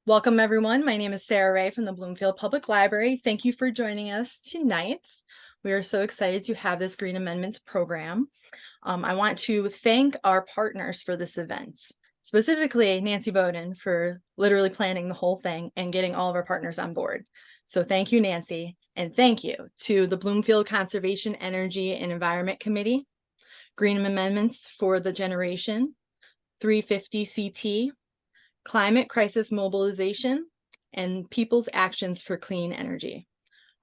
Welcome, everyone. My name is Sarah Ray from the Bloomfield Public Library. Thank you for joining us tonight. We are so excited to have this Green Amendments program. I want to thank our partners for this event, specifically Nancy Bowden for literally planning the whole thing and getting all of our partners on board. So thank you, Nancy, and thank you to the Bloomfield Conservation, Energy, and Environment Committee, Green Amendments for the Generation, 350 CT, Climate Crisis Mobilization, and People's Actions for Clean Energy.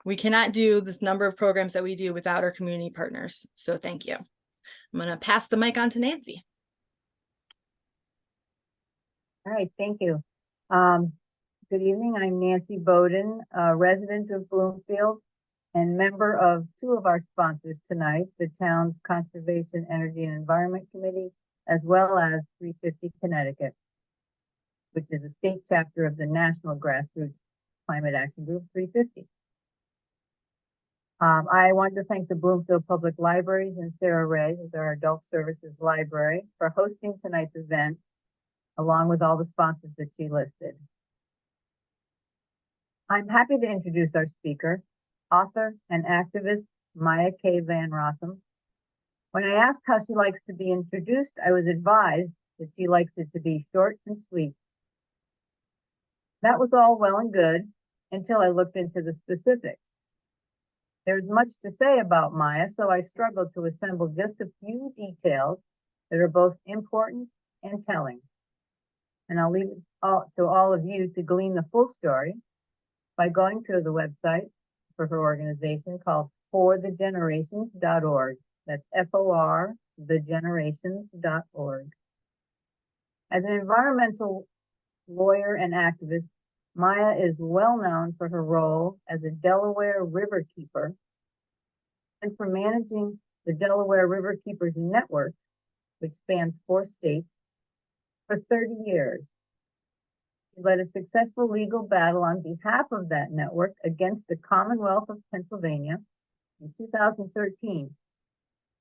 We cannot do this number of programs that we do without our community partners, so thank you. I'm going to pass the mic on to Nancy. All right, thank you. Good evening, I'm Nancy Bowden, a resident of Bloomfield and member of two of our sponsors tonight, the town's Conservation, Energy, and Environment Committee, as well as 350 Connecticut, which is a state chapter of the National Grassroots Climate Action Group 350. I want to thank the Bloomfield Public Libraries and Sarah Ray, who's our Adult Services Library, for hosting tonight's event, along with all the sponsors that she listed. I'm happy to introduce our speaker, author and activist Maya K. Van Rossum. When I asked how she likes to be introduced, I was advised that she likes it to be short and sweet. That was all well and good until I looked into the specifics. There's much to say about Maya, so I struggled to assemble just a few details that are both important and telling. And I'll leave it to all of you to glean the full story by going to the website for her organization called forthegenerations.org. That's FOR, thegenerations.org. As an environmental lawyer and activist, Maya is well known for her role as a Delaware River Keeper and for managing the Delaware River Keepers Network, which spans 4 states, for 30 years. She led a successful legal battle on behalf of that network against the Commonwealth of Pennsylvania in 2013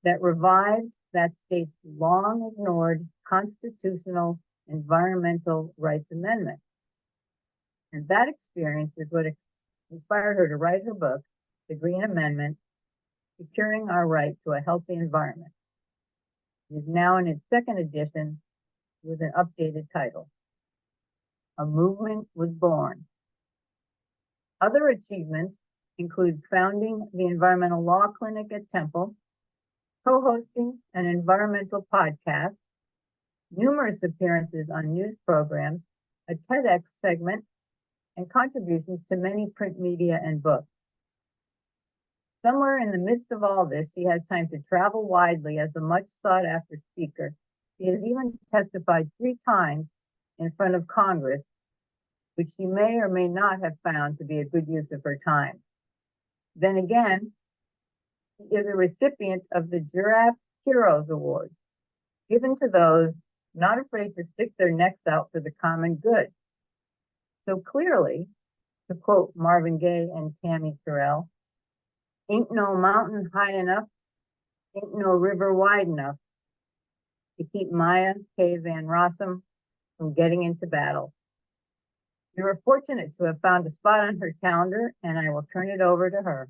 that revived that state's long ignored constitutional environmental rights amendment. And that experience is what inspired her to write her book, The Green Amendment, Securing Our Right to a Healthy Environment. It is now in its 2nd edition with an updated title. A Movement Was Born. Other achievements include founding the Environmental Law Clinic at Temple, co-hosting an environmental podcast, numerous appearances on news programs, a TEDx segment, and contributions to many print media and books. Somewhere in the midst of all this, she has time to travel widely as a much sought after speaker. She has even testified 3 times in front of Congress, which she may or may not have found to be a good use of her time. Then again, she is a recipient of the Giraffe Heroes Award, given to those not afraid to stick their necks out for the common good. So clearly, to quote Marvin Gaye and Tammy Terrell, ain't no mountain high enough, ain't no river wide enough to keep Maya K. Van Rossum from getting into battle. We were fortunate to have found a spot on her calendar, and I will turn it over to her.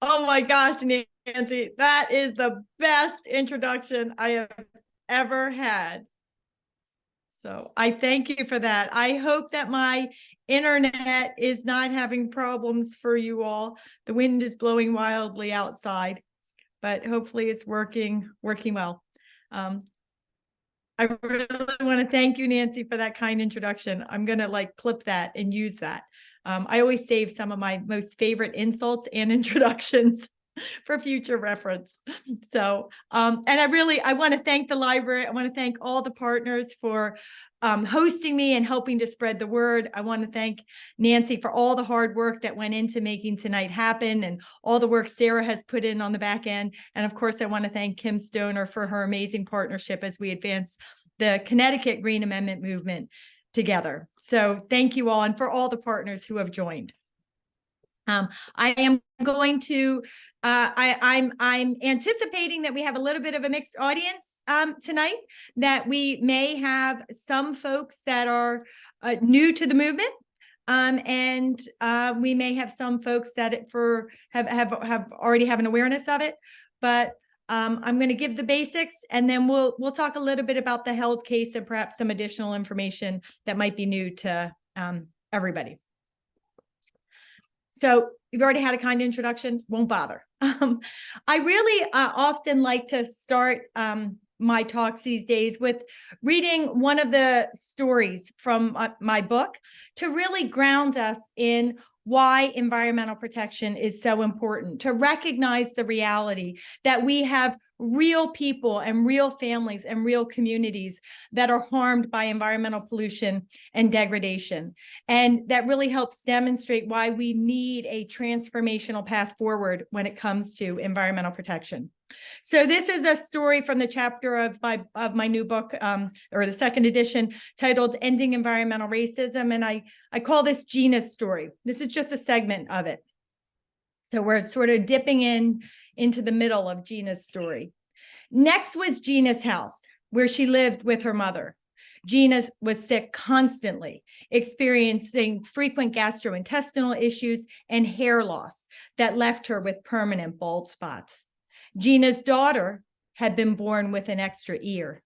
Oh my gosh, Nancy, that is the best introduction I have ever had. So I thank you for that. I hope that my internet is not having problems for you all. The wind is blowing wildly outside, but hopefully it's working well. I really want to thank you, Nancy, for that kind introduction. I'm going to clip that and use that. I always save some of my most favorite insults and introductions for future reference. So, and I want to thank the library. I want to thank all the partners for hosting me and helping to spread the word. I want to thank Nancy for all the hard work that went into making tonight happen and all the work Sarah has put in on the back end. And of course, I want to thank Kim Stoner for her amazing partnership as we advance the Connecticut Green Amendment movement together. So thank you all, and for all the partners who have joined. I am going to I'm anticipating that we have a little bit of a mixed audience tonight, that we may have some folks that are new to the movement. And we may have some folks that have already have an awareness of it, but I'm going to give the basics, and then we'll talk a little bit about the held case and perhaps some additional information that might be new to everybody. So you've already had a kind introduction, won't bother. I really often like to start my talks these days with reading one of the stories from my book to really ground us in why environmental protection is so important, to recognize the reality that we have real people and real families and real communities that are harmed by environmental pollution and degradation. And that really helps demonstrate why we need a transformational path forward when it comes to environmental protection. So this is a story from the chapter of my new book, or the second edition, titled Ending Environmental Racism. And I call this Gina's story. This is just a segment of it. So we're sort of dipping into the middle of Gina's story. Next was Gina's house, where she lived with her mother. Gina was sick constantly, experiencing frequent gastrointestinal issues and hair loss that left her with permanent bald spots. Gina's daughter had been born with an extra ear,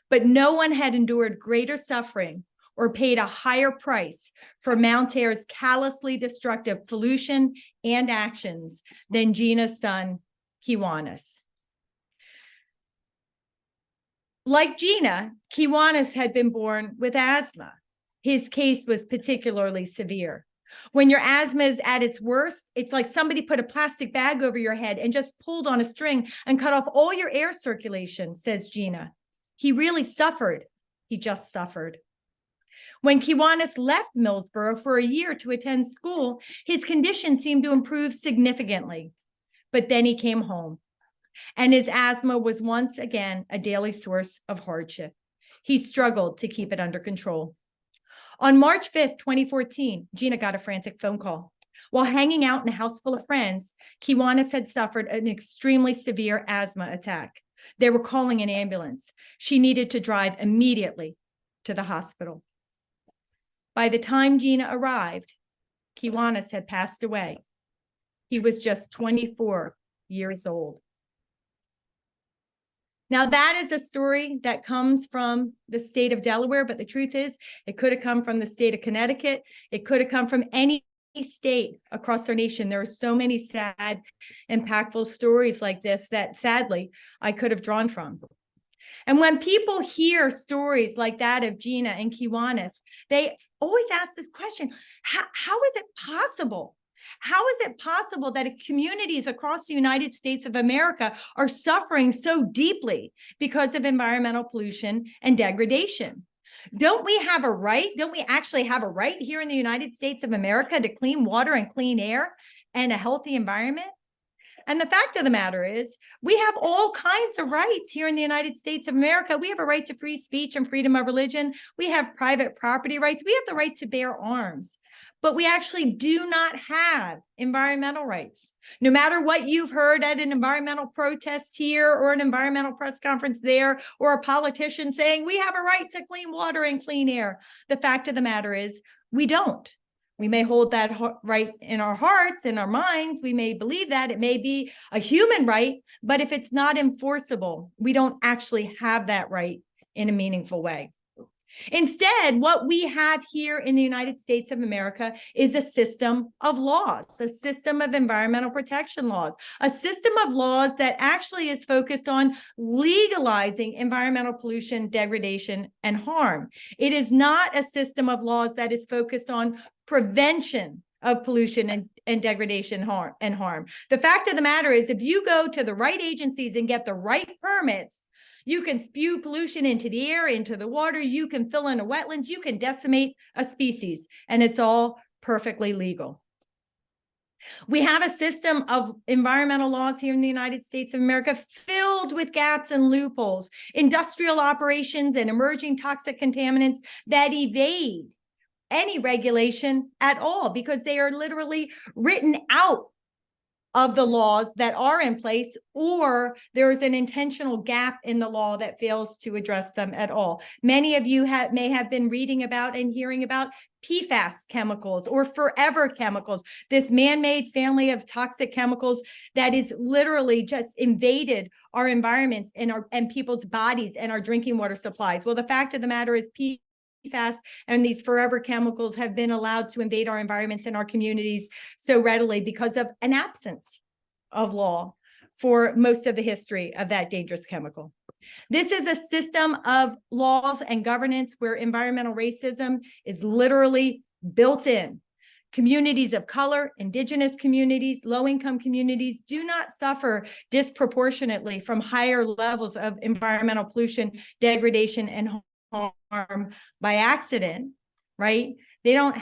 but no one had endured greater suffering or paid a higher price for Mount Air's callously destructive pollution and actions than Gina's son, Kiwanis. Like Gina, Kiwanis had been born with asthma. His case was particularly severe. When your asthma is at its worst, it's like somebody put a plastic bag over your head and just pulled on a string and cut off all your air circulation, says Gina. He really suffered. He just suffered. When Kiwanis left Millsboro for a year to attend school, his condition seemed to improve significantly. But then he came home, and his asthma was once again a daily source of hardship. He struggled to keep it under control. On March 5th, 2014, Gina got a frantic phone call. While hanging out in a house full of friends, Kiwanis had suffered an extremely severe asthma attack. They were calling an ambulance. She needed to drive immediately to the hospital. By the time Gina arrived, Kiwanis had passed away. He was just 24 years old. Now, that is a story that comes from the state of Delaware, but the truth is, it could have come from the state of Connecticut. It could have come from any state across our nation. There are so many sad, impactful stories like this that, sadly, I could have drawn from. And when people hear stories like that of Gina and Kiwanis, they always ask this question, how is it possible? How is it possible that communities across the United States of America are suffering so deeply because of environmental pollution and degradation? Don't we have a right? Don't we actually have a right here in the United States of America to clean water and clean air and a healthy environment? And the fact of the matter is, we have all kinds of rights here in the United States of America. We have a right to free speech and freedom of religion. We have private property rights. We have the right to bear arms. But we actually do not have environmental rights. No matter what you've heard at an environmental protest here or an environmental press conference there, or a politician saying we have a right to clean water and clean air, the fact of the matter is we don't. We may hold that right in our hearts, in our minds. We may believe that it may be a human right, but if it's not enforceable, we don't actually have that right in a meaningful way. Instead, what we have here in the United States of America is a system of laws, a system of environmental protection laws, a system of laws that actually is focused on legalizing environmental pollution, degradation, and harm. It is not a system of laws that is focused on prevention of pollution and degradation and harm. The fact of the matter is, if you go to the right agencies and get the right permits, you can spew pollution into the air, into the water, you can fill in a wetlands, you can decimate a species, and it's all perfectly legal. We have a system of environmental laws here in the United States of America filled with gaps and loopholes, industrial operations and emerging toxic contaminants that evade any regulation at all because they are literally written out of the laws that are in place, or there is an intentional gap in the law that fails to address them at all. Many of you may have been reading about and hearing about PFAS chemicals or forever chemicals, this man-made family of toxic chemicals that is literally just invaded our environments and people's bodies and our drinking water supplies. Well, the fact of the matter is PFAS and these forever chemicals have been allowed to invade our environments and our communities so readily because of an absence of law for most of the history of that dangerous chemical. This is a system of laws and governance where environmental racism is literally built in. Communities of color, indigenous communities, low-income communities do not suffer disproportionately from higher levels of environmental pollution, degradation, and harm by accident, right? They don't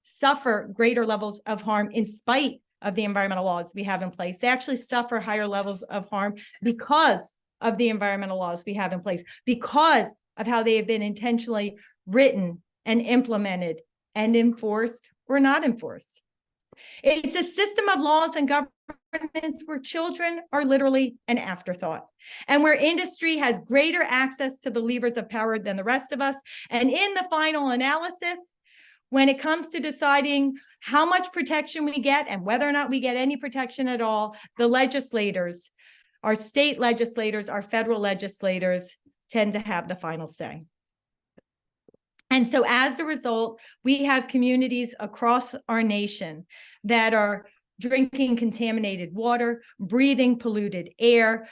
suffer greater levels of harm in spite of the environmental laws we have in place. They actually suffer higher levels of harm because of the environmental laws we have in place, because of how they have been intentionally written and implemented and enforced or not enforced. It's a system of laws and governance where children are literally an afterthought, and where industry has greater access to the levers of power than the rest of us. And in the final analysis, when it comes to deciding how much protection we get and whether or not we get any protection at all, the legislators, our state legislators, our federal legislators tend to have the final say. And so as a result, we have communities across our nation that are drinking contaminated water, breathing polluted air.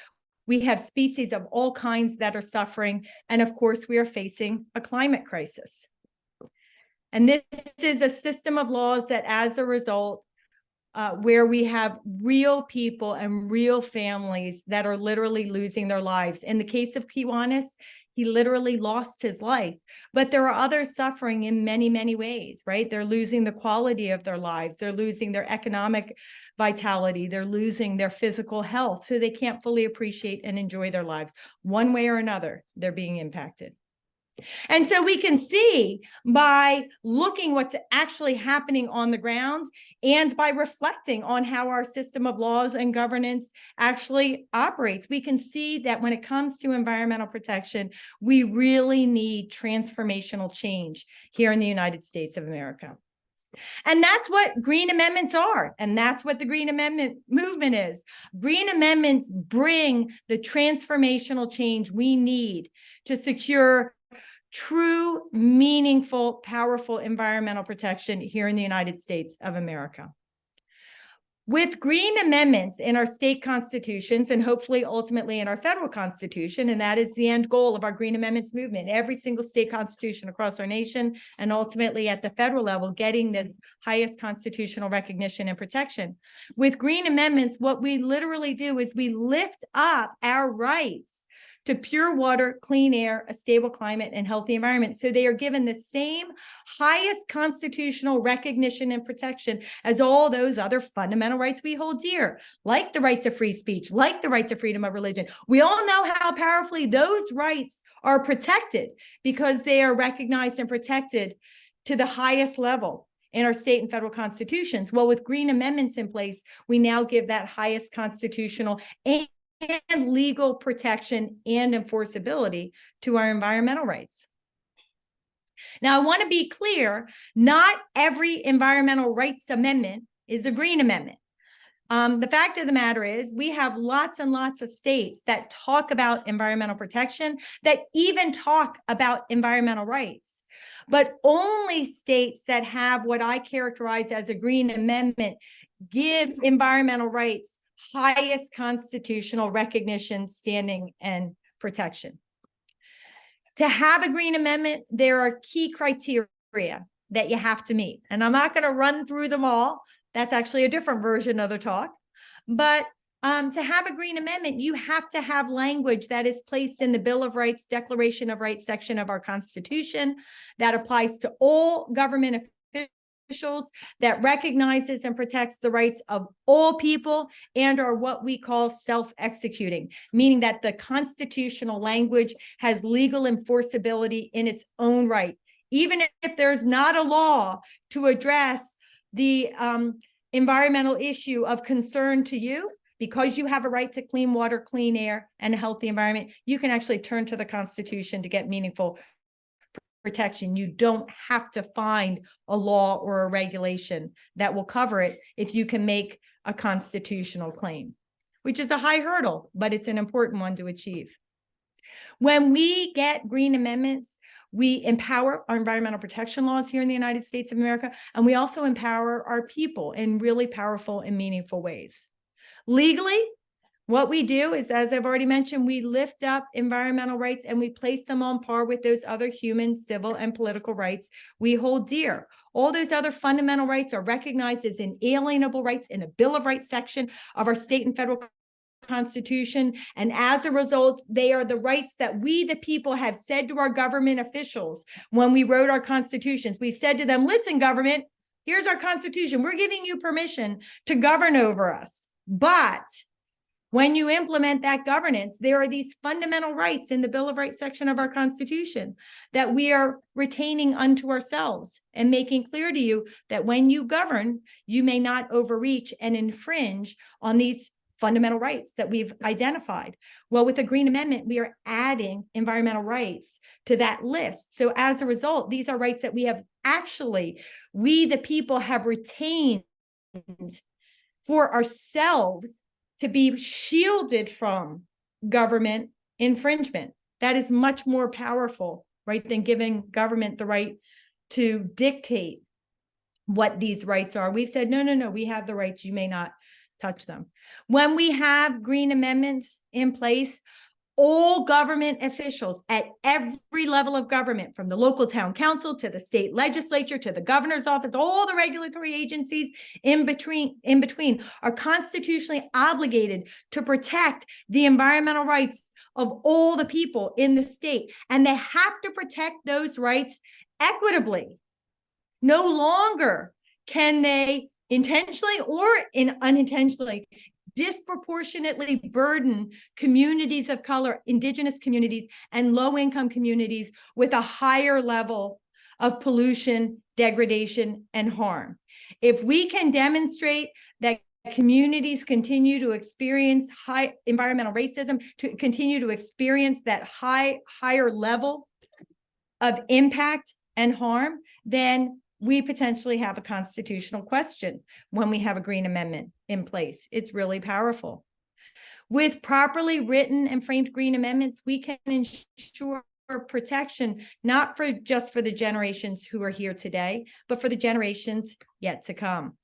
We have species of all kinds that are suffering. And of course, we are facing a climate crisis. And this is a system of laws that, as a result, where we have real people and real families that are literally losing their lives. In the case of Kiwanis, he literally lost his life, but there are others suffering in many, many ways, right? They're losing the quality of their lives. They're losing their economic vitality. They're losing their physical health, so they can't fully appreciate and enjoy their lives. One way or another, they're being impacted. And so we can see by looking what's actually happening on the ground and by reflecting on how our system of laws and governance actually operates, we can see that when it comes to environmental protection, we really need transformational change here in the United States of America. And that's what green amendments are. And that's what the green amendment movement is. Green amendments bring the transformational change we need to secure true, meaningful, powerful environmental protection here in the United States of America. With green amendments in our state constitutions and hopefully ultimately in our federal constitution, and that is the end goal of our green amendments movement, every single state constitution across our nation and ultimately at the federal level getting this highest constitutional recognition and protection. With green amendments, what we literally do is we lift up our rights to pure water, clean air, a stable climate, and healthy environment. So they are given the same highest constitutional recognition and protection as all those other fundamental rights we hold dear, like the right to free speech, like the right to freedom of religion. We all know how powerfully those rights are protected because they are recognized and protected to the highest level in our state and federal constitutions. Well, with green amendments in place, we now give that highest constitutional and legal protection and enforceability to our environmental rights. Now, I want to be clear, not every environmental rights amendment is a green amendment. The fact of the matter is we have lots and lots of states that talk about environmental protection, that even talk about environmental rights, but only states that have what I characterize as a green amendment give environmental rights highest constitutional recognition, standing, and protection. To have a green amendment, there are key criteria that you have to meet. And I'm not going to run through them all. That's actually a different version of the talk. But to have a green amendment, you have to have language that is placed in the Bill of Rights, Declaration of Rights section of our Constitution that applies to all government officials, that recognizes and protects the rights of all people and are what we call self-executing, meaning that the constitutional language has legal enforceability in its own right, even if there's not a law to address the environmental issue of concern to you, because you have a right to clean water, clean air, and a healthy environment, you can actually turn to the Constitution to get meaningful protection. You don't have to find a law or a regulation that will cover it if you can make a constitutional claim, which is a high hurdle, but it's an important one to achieve. When we get green amendments, we empower our environmental protection laws here in the United States of America, and we also empower our people in really powerful and meaningful ways. Legally, what we do is, as I've already mentioned, we lift up environmental rights and we place them on par with those other human, civil, and political rights we hold dear. All those other fundamental rights are recognized as inalienable rights in the Bill of Rights section of our state and federal Constitution. And as a result, they are the rights that we, the people, have said to our government officials when we wrote our constitutions. We said to them, listen, government, here's our Constitution. We're giving you permission to govern over us. But when you implement that governance, there are these fundamental rights in the Bill of Rights section of our Constitution that we are retaining unto ourselves and making clear to you that when you govern, you may not overreach and infringe on these fundamental rights that we've identified. Well, with the Green Amendment, we are adding environmental rights to that list. So as a result, these are rights that we have actually, we the people have retained for ourselves to be shielded from government infringement. That is much more powerful, right, than giving government the right to dictate what these rights are. We've said, no, we have the rights, you may not touch them. When we have green amendments in place, all government officials at every level of government, from the local town council to the state legislature to the governor's office, all the regulatory agencies in between are constitutionally obligated to protect the environmental rights of all the people in the state. And they have to protect those rights equitably. No longer can they intentionally or unintentionally disproportionately burden communities of color, indigenous communities, and low-income communities with a higher level of pollution, degradation, and harm. If we can demonstrate that communities continue to experience high environmental racism, to continue to experience that higher level of impact and harm, then we potentially have a constitutional question when we have a green amendment in place. It's really powerful. With properly written and framed green amendments, we can ensure protection, not just for the generations who are here today, but for the generations yet to come.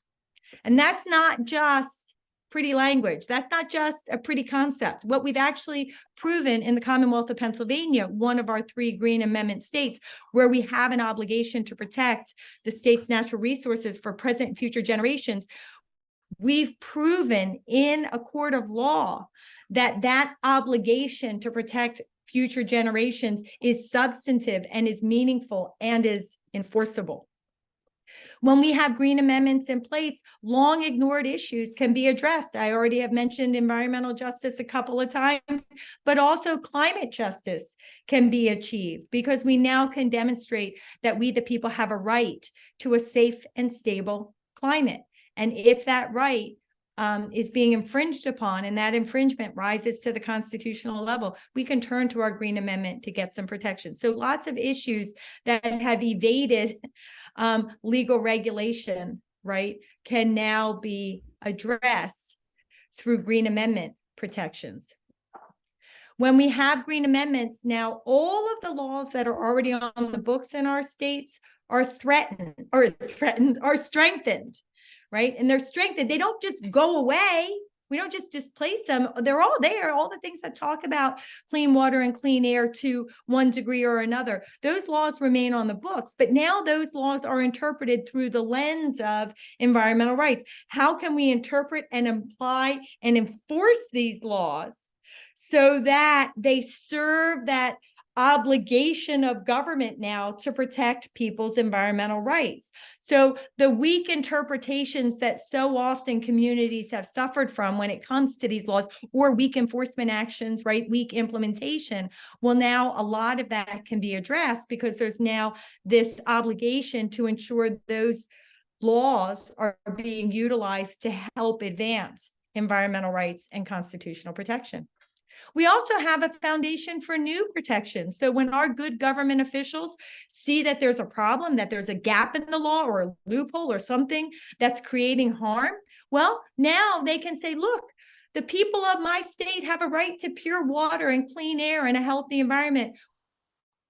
And that's not just pretty language. That's not just a pretty concept. What we've actually proven in the Commonwealth of Pennsylvania, one of our 3 Green Amendment states, where we have an obligation to protect the state's natural resources for present and future generations, we've proven in a court of law that that obligation to protect future generations is substantive and is meaningful and is enforceable. When we have green amendments in place, long ignored issues can be addressed. I already have mentioned environmental justice a couple of times, but also climate justice can be achieved because we now can demonstrate that we, the people, have a right to a safe and stable climate. And if that right is being infringed upon and that infringement rises to the constitutional level, we can turn to our Green Amendment to get some protection. So lots of issues that have evaded legal regulation, right, can now be addressed through Green Amendment protections. When we have green amendments, now all of the laws that are already on the books in our states are strengthened, right? And they're strengthened. They don't just go away. We don't just displace them. They're all there. All the things that talk about clean water and clean air to one degree or another, those laws remain on the books. But now those laws are interpreted through the lens of environmental rights. How can we interpret and apply and enforce these laws so that they serve that obligation of government now to protect people's environmental rights? So the weak interpretations that so often communities have suffered from when it comes to these laws, or weak enforcement actions, right, weak implementation, well, now a lot of that can be addressed because there's now this obligation to ensure those laws are being utilized to help advance environmental rights and constitutional protection. We also have a foundation for new protections. So when our good government officials see that there's a problem, that there's a gap in the law or a loophole or something that's creating harm, well, now they can say, look, the people of my state have a right to pure water and clean air and a healthy environment.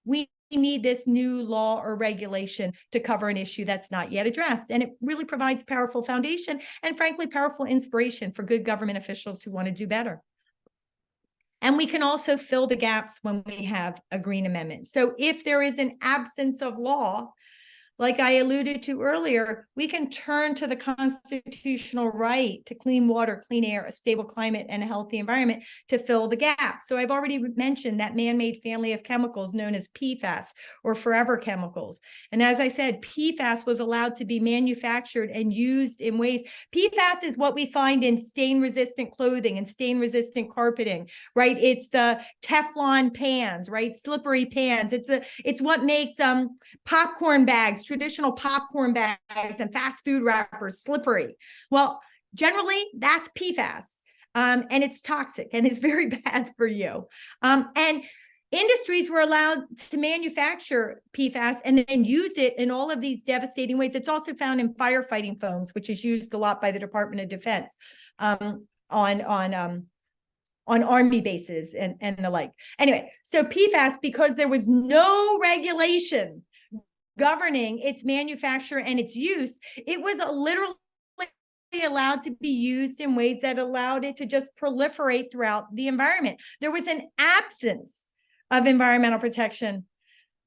We need this new law or regulation to cover an issue that's not yet addressed. And it really provides powerful foundation and, frankly, powerful inspiration for good government officials who want to do better. And we can also fill the gaps when we have a green amendment. So if there is an absence of law, like I alluded to earlier, we can turn to the constitutional right to clean water, clean air, a stable climate, and a healthy environment to fill the gap. So I've already mentioned that man-made family of chemicals known as PFAS or forever chemicals. And as I said, PFAS was allowed to be manufactured and used in ways. PFAS is what we find in stain-resistant clothing and stain-resistant carpeting, right? It's the Teflon pans, right? Slippery pans. It's what makes popcorn bags, traditional popcorn bags and fast food wrappers slippery. Well, generally that's PFAS, and it's toxic and it's very bad for you. And industries were allowed to manufacture PFAS and then use it in all of these devastating ways. It's also found in firefighting foams, which is used a lot by the Department of Defense on army bases and the like. Anyway, so PFAS, because there was no regulation governing its manufacture and its use, it was literally allowed to be used in ways that allowed it to just proliferate throughout the environment. There was an absence of environmental protection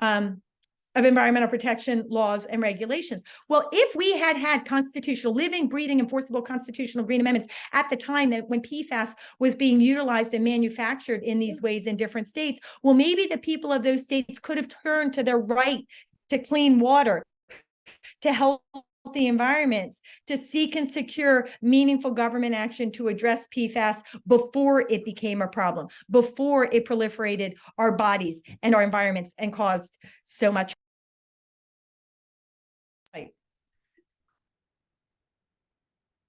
laws and regulations. Well, if we had had constitutional, living, breathing, enforceable constitutional green amendments at the time that when PFAS was being utilized and manufactured in these ways in different states, well, maybe the people of those states could have turned to their right to clean water, to healthy environments, to seek and secure meaningful government action to address PFAS before it became a problem, before it proliferated our bodies and our environments and caused so much.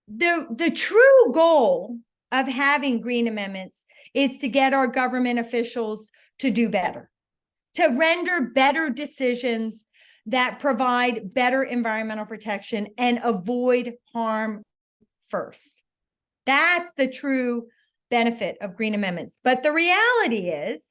The true goal of having green amendments is to get our government officials to do better, to render better decisions that provide better environmental protection and avoid harm first. That's the true benefit of green amendments. But the reality is,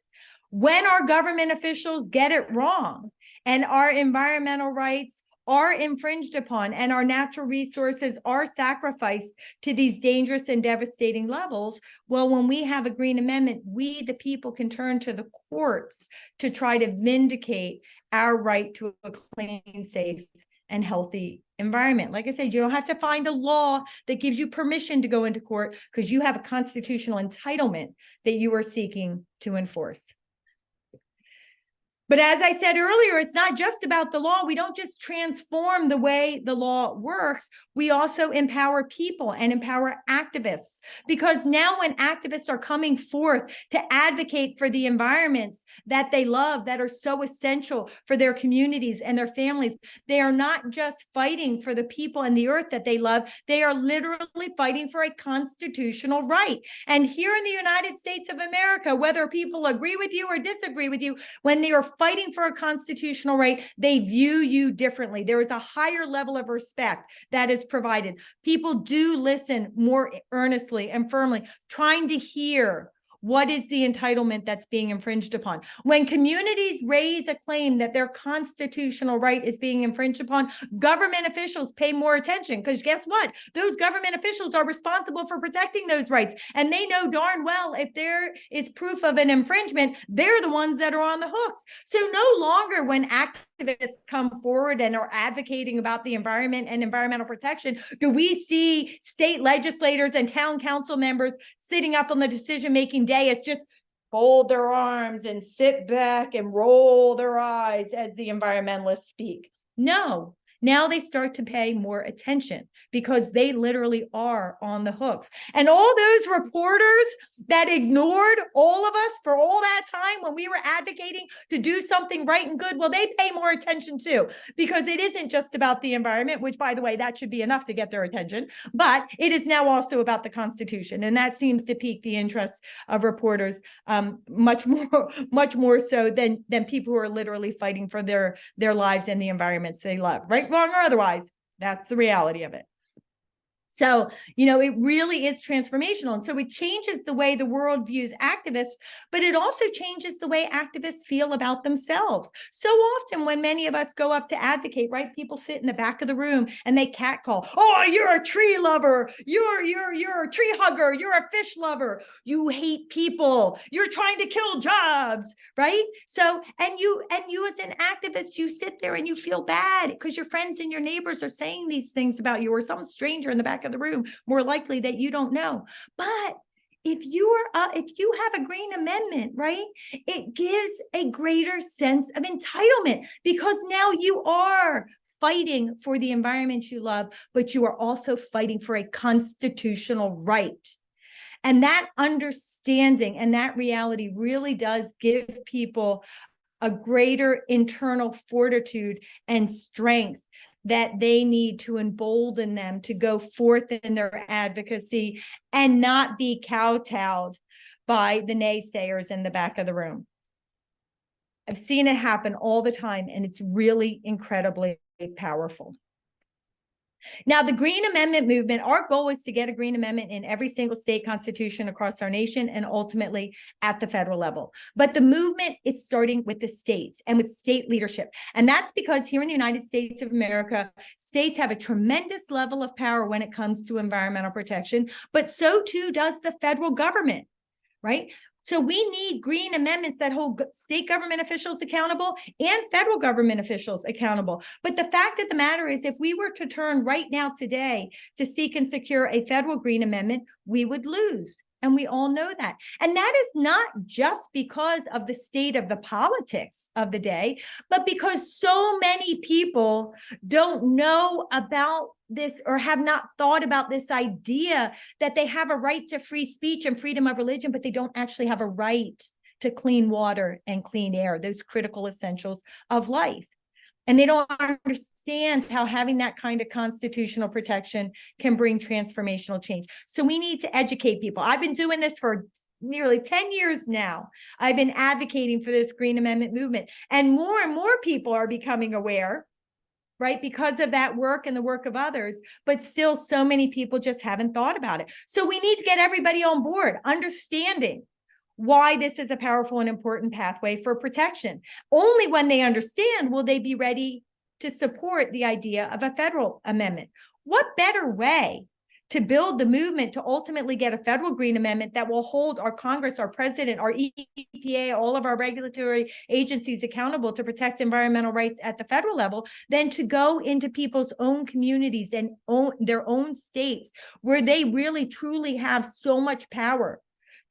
when our government officials get it wrong and our environmental rights are infringed upon and our natural resources are sacrificed to these dangerous and devastating levels, well, when we have a green amendment, we, the people, can turn to the courts to try to vindicate our right to a clean, safe, and healthy environment. Like I said, you don't have to find a law that gives you permission to go into court because you have a constitutional entitlement that you are seeking to enforce. But as I said earlier, it's not just about the law. We don't just transform the way the law works. We also empower people and empower activists, because now when activists are coming forth to advocate for the environments that they love, that are so essential for their communities and their families, they are not just fighting for the people and the earth that they love. They are literally fighting for a constitutional right. And here in the United States of America, whether people agree with you or disagree with you, when they are fighting for a constitutional right, they view you differently. There is a higher level of respect that is provided. People do listen more earnestly and firmly, trying to hear what is the entitlement that's being infringed upon. When communities raise a claim that their constitutional right is being infringed upon, government officials pay more attention, because guess what? Those government officials are responsible for protecting those rights. And they know darn well if there is proof of an infringement, they're the ones that are on the hooks. So no longer when activists come forward and are advocating about the environment and environmental protection, do we see state legislators and town council members sitting up on the decision-making day as just fold their arms and sit back and roll their eyes as the environmentalists speak. No. Now they start to pay more attention because they literally are on the hooks. And all those reporters that ignored all of us for all that time when we were advocating to do something right and good, well, they pay more attention too, because it isn't just about the environment, which, by the way, that should be enough to get their attention, but it is now also about the Constitution. And that seems to pique the interest of reporters much more so than people who are literally fighting for their lives and the environments they love, right, wrong, or otherwise. That's the reality of it. So, it really is transformational. And so it changes the way the world views activists, but it also changes the way activists feel about themselves. So often when many of us go up to advocate, right, people sit in the back of the room and they catcall, oh, you're a tree lover, you're a tree hugger, you're a fish lover, you hate people, you're trying to kill jobs, right? So, and you as an activist, you sit there and you feel bad because your friends and your neighbors are saying these things about you, or some stranger in the back of the room, more likely, that you don't know. But if you have a green amendment, right, it gives a greater sense of entitlement, because now you are fighting for the environment you love, but you are also fighting for a constitutional right. And that understanding and that reality really does give people a greater internal fortitude and strength that they need to embolden them to go forth in their advocacy and not be kowtowed by the naysayers in the back of the room. I've seen it happen all the time, and it's really incredibly powerful. Now, the Green Amendment movement, our goal is to get a Green Amendment in every single state constitution across our nation and ultimately at the federal level. But the movement is starting with the states and with state leadership. And that's because here in the United States of America, states have a tremendous level of power when it comes to environmental protection, but so too does the federal government, right? So we need green amendments that hold state government officials accountable and federal government officials accountable. But the fact of the matter is, if we were to turn right now today to seek and secure a federal green amendment, we would lose. And we all know that. And that is not just because of the state of the politics of the day, but because so many people don't know about this or have not thought about this idea that they have a right to free speech and freedom of religion, but they don't actually have a right to clean water and clean air, those critical essentials of life. And they don't understand how having that kind of constitutional protection can bring transformational change. So we need to educate people. I've been doing this for nearly 10 years now. I've been advocating for this Green Amendment movement, and more people are becoming aware, right, because of that work and the work of others, but still so many people just haven't thought about it. So we need to get everybody on board, understanding why this is a powerful and important pathway for protection. Only when they understand will they be ready to support the idea of a federal amendment. What better way to build the movement to ultimately get a federal green amendment that will hold our Congress, our president, our EPA, all of our regulatory agencies accountable to protect environmental rights at the federal level, than to go into people's own communities and their own states where they really truly have so much power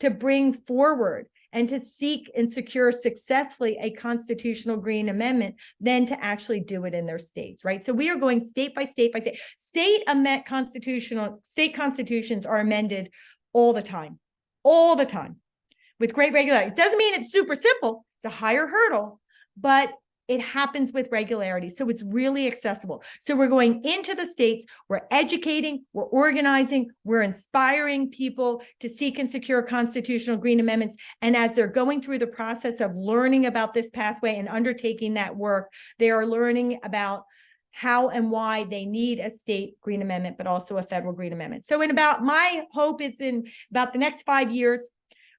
to bring forward and to seek and secure successfully a constitutional green amendment, than to actually do it in their states, right? So we are going state by state by state. State constitutions are amended all the time, with great regularity. It doesn't mean it's super simple. It's a higher hurdle, but it happens with regularity. So it's really accessible. So we're going into the states, we're educating, we're organizing, we're inspiring people to seek and secure constitutional green amendments. And as they're going through the process of learning about this pathway and undertaking that work, they are learning about how and why they need a state green amendment, but also a federal green amendment. So my hope is in about the next 5 years,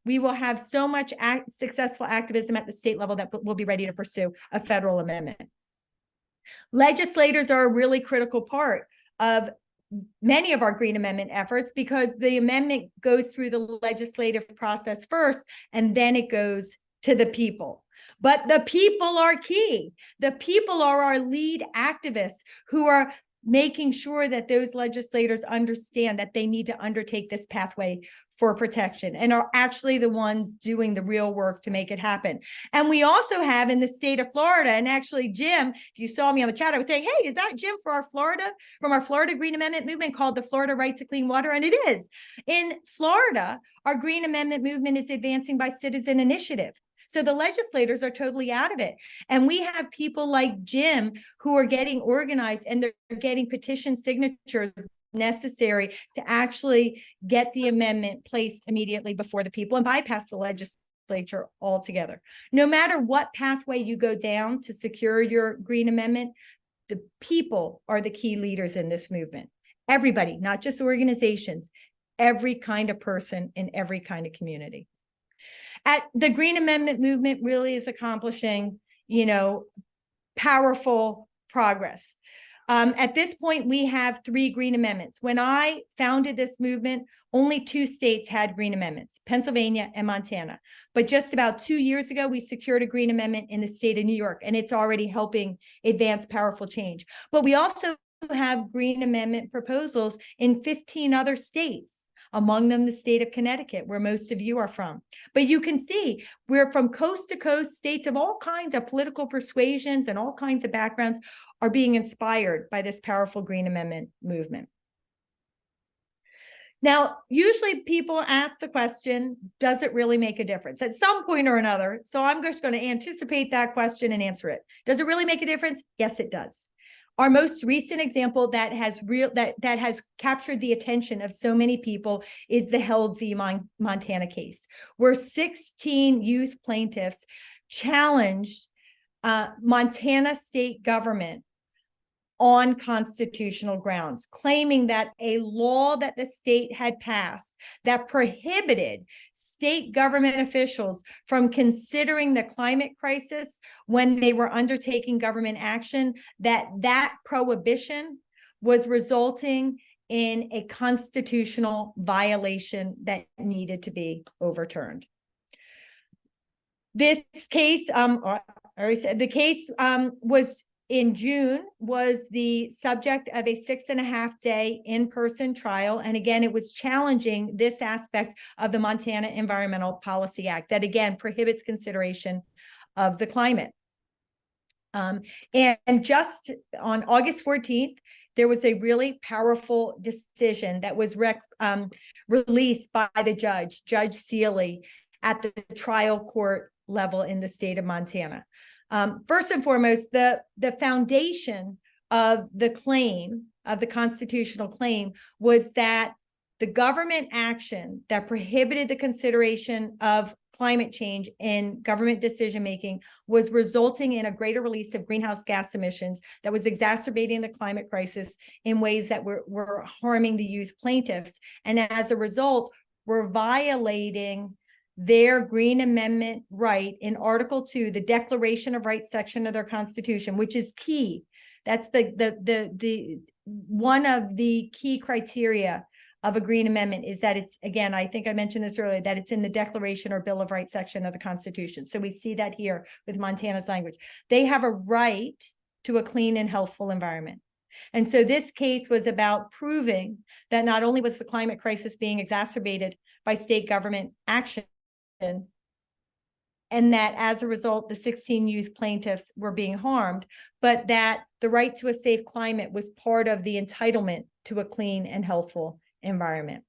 we will have so much successful activism at the state level that we'll be ready to pursue a federal amendment. Legislators are a really critical part of many of our Green Amendment efforts, because the amendment goes through the legislative process first, and then it goes to the people. But the people are key. The people are our lead activists who are making sure that those legislators understand that they need to undertake this pathway for protection and are actually the ones doing the real work to make it happen. And we also have in the state of Florida, and actually, Jim, if you saw me on the chat, I was saying, hey, is that Jim from our Florida Green Amendment movement called the Florida Right to Clean Water? And it is. In Florida, our Green Amendment movement is advancing by citizen initiative. So the legislators are totally out of it. And we have people like Jim who are getting organized, and they're getting petition signatures necessary to actually get the amendment placed immediately before the people and bypass the legislature altogether. No matter what pathway you go down to secure your Green Amendment, the people are the key leaders in this movement. Everybody, not just organizations, every kind of person in every kind of community. The Green Amendment movement really is accomplishing, powerful progress. At this point, we have 3 Green Amendments. When I founded this movement, only 2 states had Green Amendments, Pennsylvania and Montana. But just about 2 years ago, we secured a Green Amendment in the state of New York, and it's already helping advance powerful change. But we also have Green Amendment proposals in 15 other states, among them the state of Connecticut, where most of you are from. But you can see we're from coast to coast. States of all kinds of political persuasions and all kinds of backgrounds are being inspired by this powerful Green Amendment movement. Now, usually people ask the question, does it really make a difference at some point or another? So I'm just going to anticipate that question and answer it. Does it really make a difference? Yes, it does. Our most recent example that has captured the attention of so many people is the Held v. Montana case, where 16 youth plaintiffs challenged Montana state government on constitutional grounds, claiming that a law that the state had passed that prohibited state government officials from considering the climate crisis when they were undertaking government action, that prohibition was resulting in a constitutional violation that needed to be overturned. This case, I already said, the case was in June, was the subject of a 6.5-day in-person trial. And again, it was challenging this aspect of the Montana Environmental Policy Act that again prohibits consideration of the climate. And just on August 14th, there was a really powerful decision that was released by the judge, Judge Seeley, at the trial court level in the state of Montana. First and foremost, the foundation of the claim, of the constitutional claim, was that the government action that prohibited the consideration of climate change in government decision-making was resulting in a greater release of greenhouse gas emissions that was exacerbating the climate crisis in ways that were harming the youth plaintiffs. And as a result, were violating their Green Amendment right in Article 2, the Declaration of Rights section of their Constitution, which is key. That's the one of the key criteria of a Green Amendment is that it's, again, I think I mentioned this earlier, that it's in the Declaration or Bill of Rights section of the Constitution. So we see that here with Montana's language. They have a right to a clean and healthful environment. And so this case was about proving that not only was the climate crisis being exacerbated by state government action, and that as a result, the 16 youth plaintiffs were being harmed, but that the right to a safe climate was part of the entitlement to a clean and healthful environment.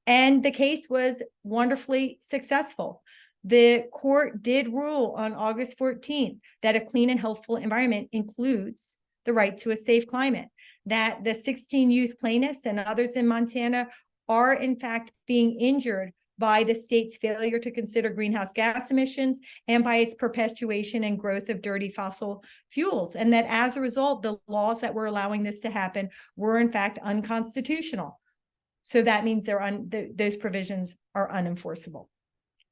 And the case was wonderfully successful. The court did rule on August 14th that a clean and healthful environment includes the right to a safe climate, that the 16 youth plaintiffs and others in Montana are in fact being injured by the state's failure to consider greenhouse gas emissions and by its perpetuation and growth of dirty fossil fuels. And that as a result, the laws that were allowing this to happen were in fact unconstitutional. So that means those provisions are unenforceable.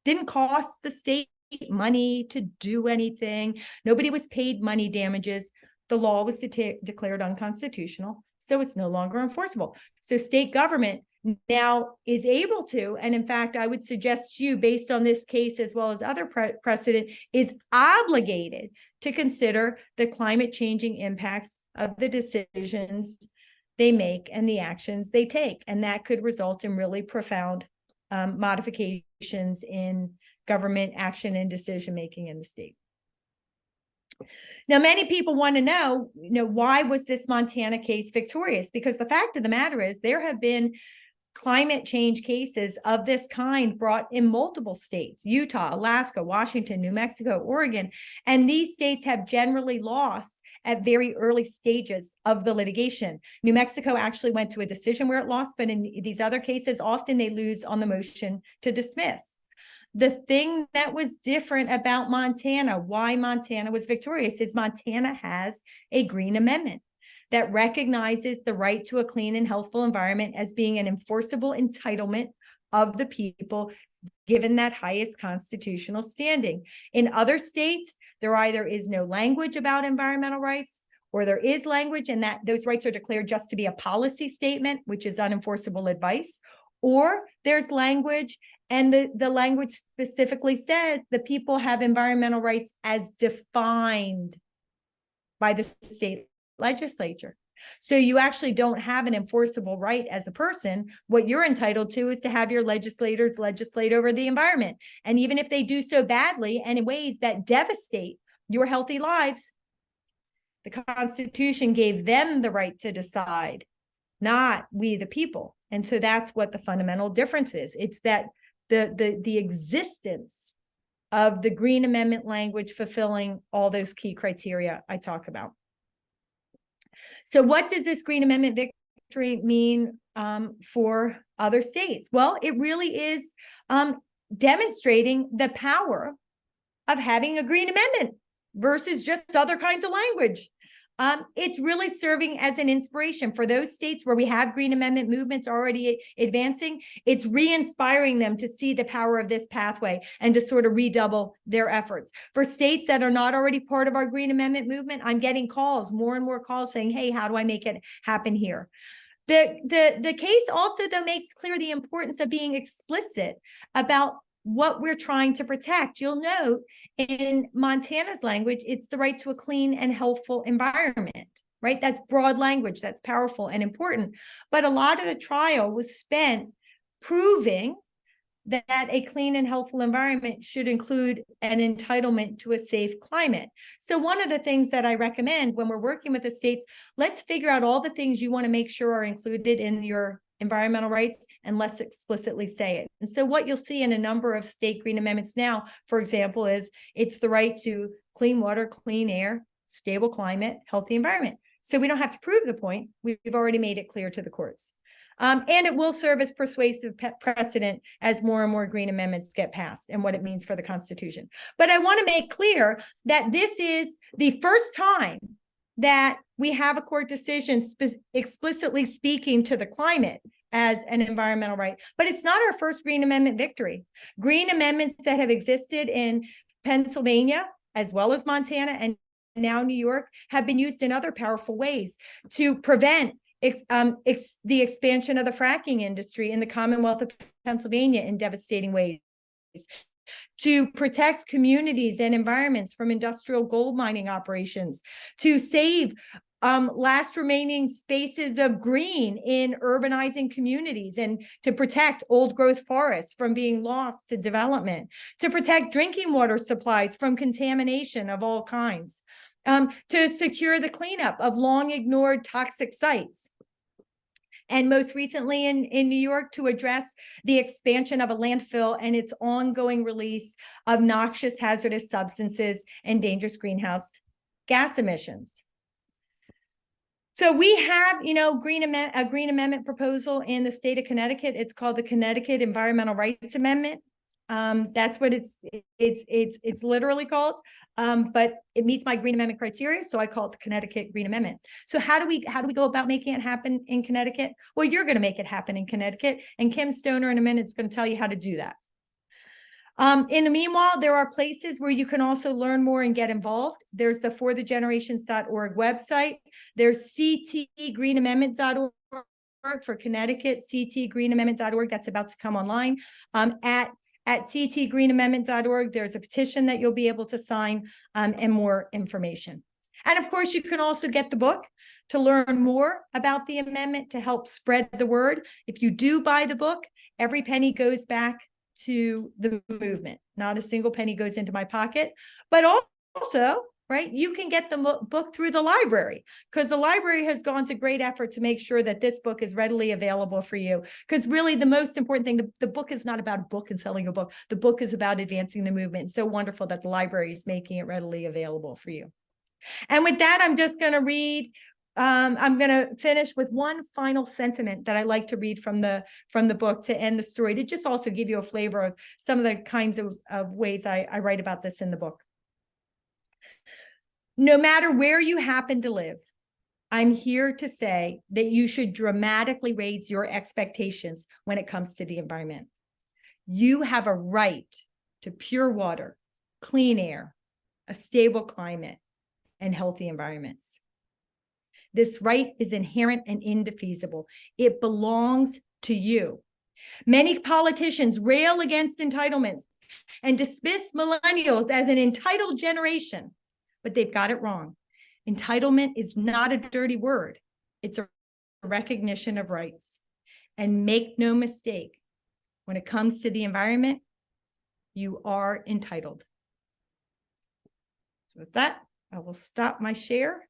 Didn't cost the state money to do anything. Nobody was paid money damages. The law was declared unconstitutional, so it's no longer enforceable. So state government now is able to, and in fact, I would suggest to you, based on this case as well as other precedent, is obligated to consider the climate changing impacts of the decisions they make and the actions they take. And that could result in really profound modifications in government action and decision-making in the state. Now, many people want to know, why was this Montana case victorious? Because the fact of the matter is there have been climate change cases of this kind brought in multiple states: Utah, Alaska, Washington, New Mexico, Oregon. And these states have generally lost at very early stages of the litigation. New Mexico actually went to a decision where it lost, but in these other cases, often they lose on the motion to dismiss. The thing that was different about Montana, why Montana was victorious, is Montana has a Green Amendment that recognizes the right to a clean and healthful environment as being an enforceable entitlement of the people, given that highest constitutional standing. In other states, there either is no language about environmental rights, or there is language and that those rights are declared just to be a policy statement, which is unenforceable advice, or there's language and the language specifically says the people have environmental rights as defined by the state legislature. So you actually don't have an enforceable right as a person. What you're entitled to is to have your legislators legislate over the environment. And even if they do so badly and in ways that devastate your healthy lives, the Constitution gave them the right to decide, not we the people. And so that's what the fundamental difference is. It's that the existence of the Green Amendment language fulfilling all those key criteria I talk about. So what does this Green Amendment victory mean for other states? Well, it really is demonstrating the power of having a Green Amendment versus just other kinds of language. It's really serving as an inspiration for those states where we have Green Amendment movements already advancing. It's re-inspiring them to see the power of this pathway and to sort of redouble their efforts. For states that are not already part of our Green Amendment movement, I'm getting calls, more and more calls saying, hey, how do I make it happen here? The case also, though, makes clear the importance of being explicit about what we're trying to protect. You'll note in Montana's language, it's the right to a clean and healthful environment, right? That's broad language, that's powerful and important. But a lot of the trial was spent proving that a clean and healthful environment should include an entitlement to a safe climate. So one of the things that I recommend when we're working with the states, let's figure out all the things you want to make sure are included in your environmental rights and let's explicitly say it. And so what you'll see in a number of state Green Amendments now, for example, is it's the right to clean water, clean air, stable climate, healthy environment. So we don't have to prove the point. We've already made it clear to the courts. And it will serve as persuasive precedent as more and more Green Amendments get passed and what it means for the Constitution. But I want to make clear that this is the first time that we have a court decision explicitly speaking to the climate as an environmental right. But it's not our first Green Amendment victory. Green Amendments that have existed in Pennsylvania, as well as Montana, and now New York, have been used in other powerful ways to prevent the expansion of the fracking industry in the Commonwealth of Pennsylvania in devastating ways, to protect communities and environments from industrial gold mining operations, to save last remaining spaces of green in urbanizing communities, and to protect old growth forests from being lost to development, to protect drinking water supplies from contamination of all kinds, to secure the cleanup of long ignored toxic sites. And most recently in New York, to address the expansion of a landfill and its ongoing release of noxious hazardous substances and dangerous greenhouse gas emissions. So we have, a Green Amendment proposal in the state of Connecticut. It's called the Connecticut Environmental Rights Amendment. That's what it's literally called, but it meets my Green Amendment criteria, so I call it the Connecticut Green Amendment. So how do we go about making it happen in Connecticut? Well, you're going to make it happen in Connecticut, and Kim Stoner in a minute is going to tell you how to do that. In the meanwhile, there are places where you can also learn more and get involved. There's the forthegenerations.org website. There's ctgreenamendment.org for Connecticut, ctgreenamendment.org. That's about to come online. At ctgreenamendment.org, there's a petition that you'll be able to sign and more information. And of course, you can also get the book to learn more about the amendment to help spread the word. If you do buy the book, every penny goes back to the movement. Not a single penny goes into my pocket, but also, right, you can get the book through the library, because the library has gone to great effort to make sure that this book is readily available for you. Because really the most important thing, the book is not about a book and selling a book. The book is about advancing the movement. It's so wonderful that the library is making it readily available for you. And with that, I'm just going to read. I'm going to finish with one final sentiment that I like to read from the book to end the story, to just also give you a flavor of some of the kinds of ways I write about this in the book. No matter where you happen to live, I'm here to say that you should dramatically raise your expectations when it comes to the environment. You have a right to pure water, clean air, a stable climate, and healthy environments. This right is inherent and indefeasible. It belongs to you. Many politicians rail against entitlements and dismiss millennials as an entitled generation, but they've got it wrong. Entitlement is not a dirty word. It's a recognition of rights. And make no mistake, when it comes to the environment, you are entitled. So with that, I will stop my share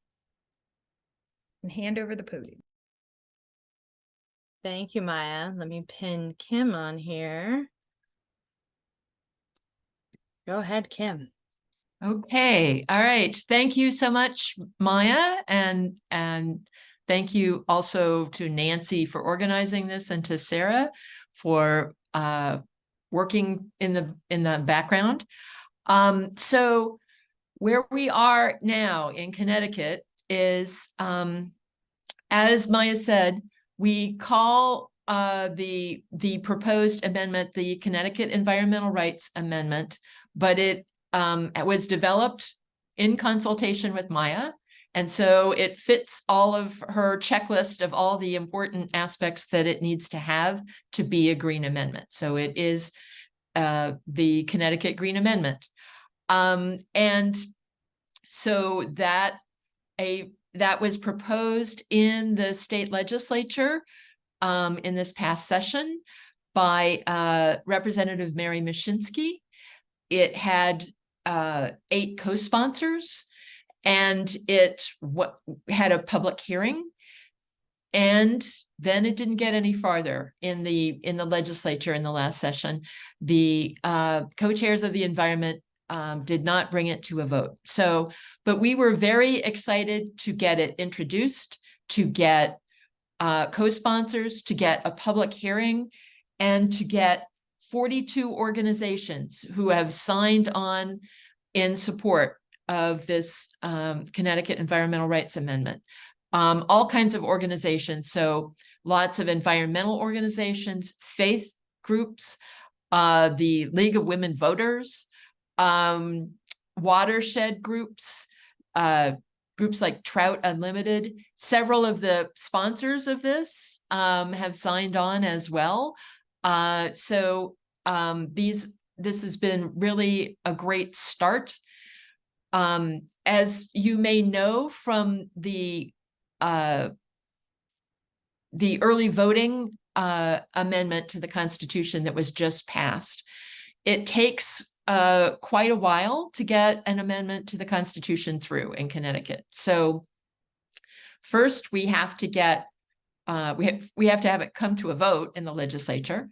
and hand over the podium. Thank you, Maya. Let me pin Kim on here. Go ahead, Kim. Okay. All right. Thank you so much, Maya. And thank you also to Nancy for organizing this, and to Sarah for working in the background. So where we are now in Connecticut is, as Maya said, we call the proposed amendment the Connecticut Environmental Rights Amendment, but it was developed in consultation with Maya. And so it fits all of her checklist of all the important aspects that it needs to have to be a green amendment. So it is the Connecticut Green Amendment. And so that was proposed in the state legislature in this past session by Representative Mary Mashinsky. It had 8 co-sponsors, and it had a public hearing, and then it didn't get any farther in the legislature in the last session. The co-chairs of the environment did not bring it to a vote. So, but we were very excited to get it introduced, to get co-sponsors, to get a public hearing, and to get 42 organizations who have signed on in support of this Connecticut Environmental Rights Amendment. All kinds of organizations, so lots of environmental organizations, faith groups, the League of Women Voters, watershed groups, groups like Trout Unlimited. Several of the sponsors of this have signed on as well. So this has been really a great start. As you may know from the early voting amendment to the Constitution that was just passed, it takes quite a while to get an amendment to the Constitution through in Connecticut. So first we have to get we have to have it come to a vote in the legislature.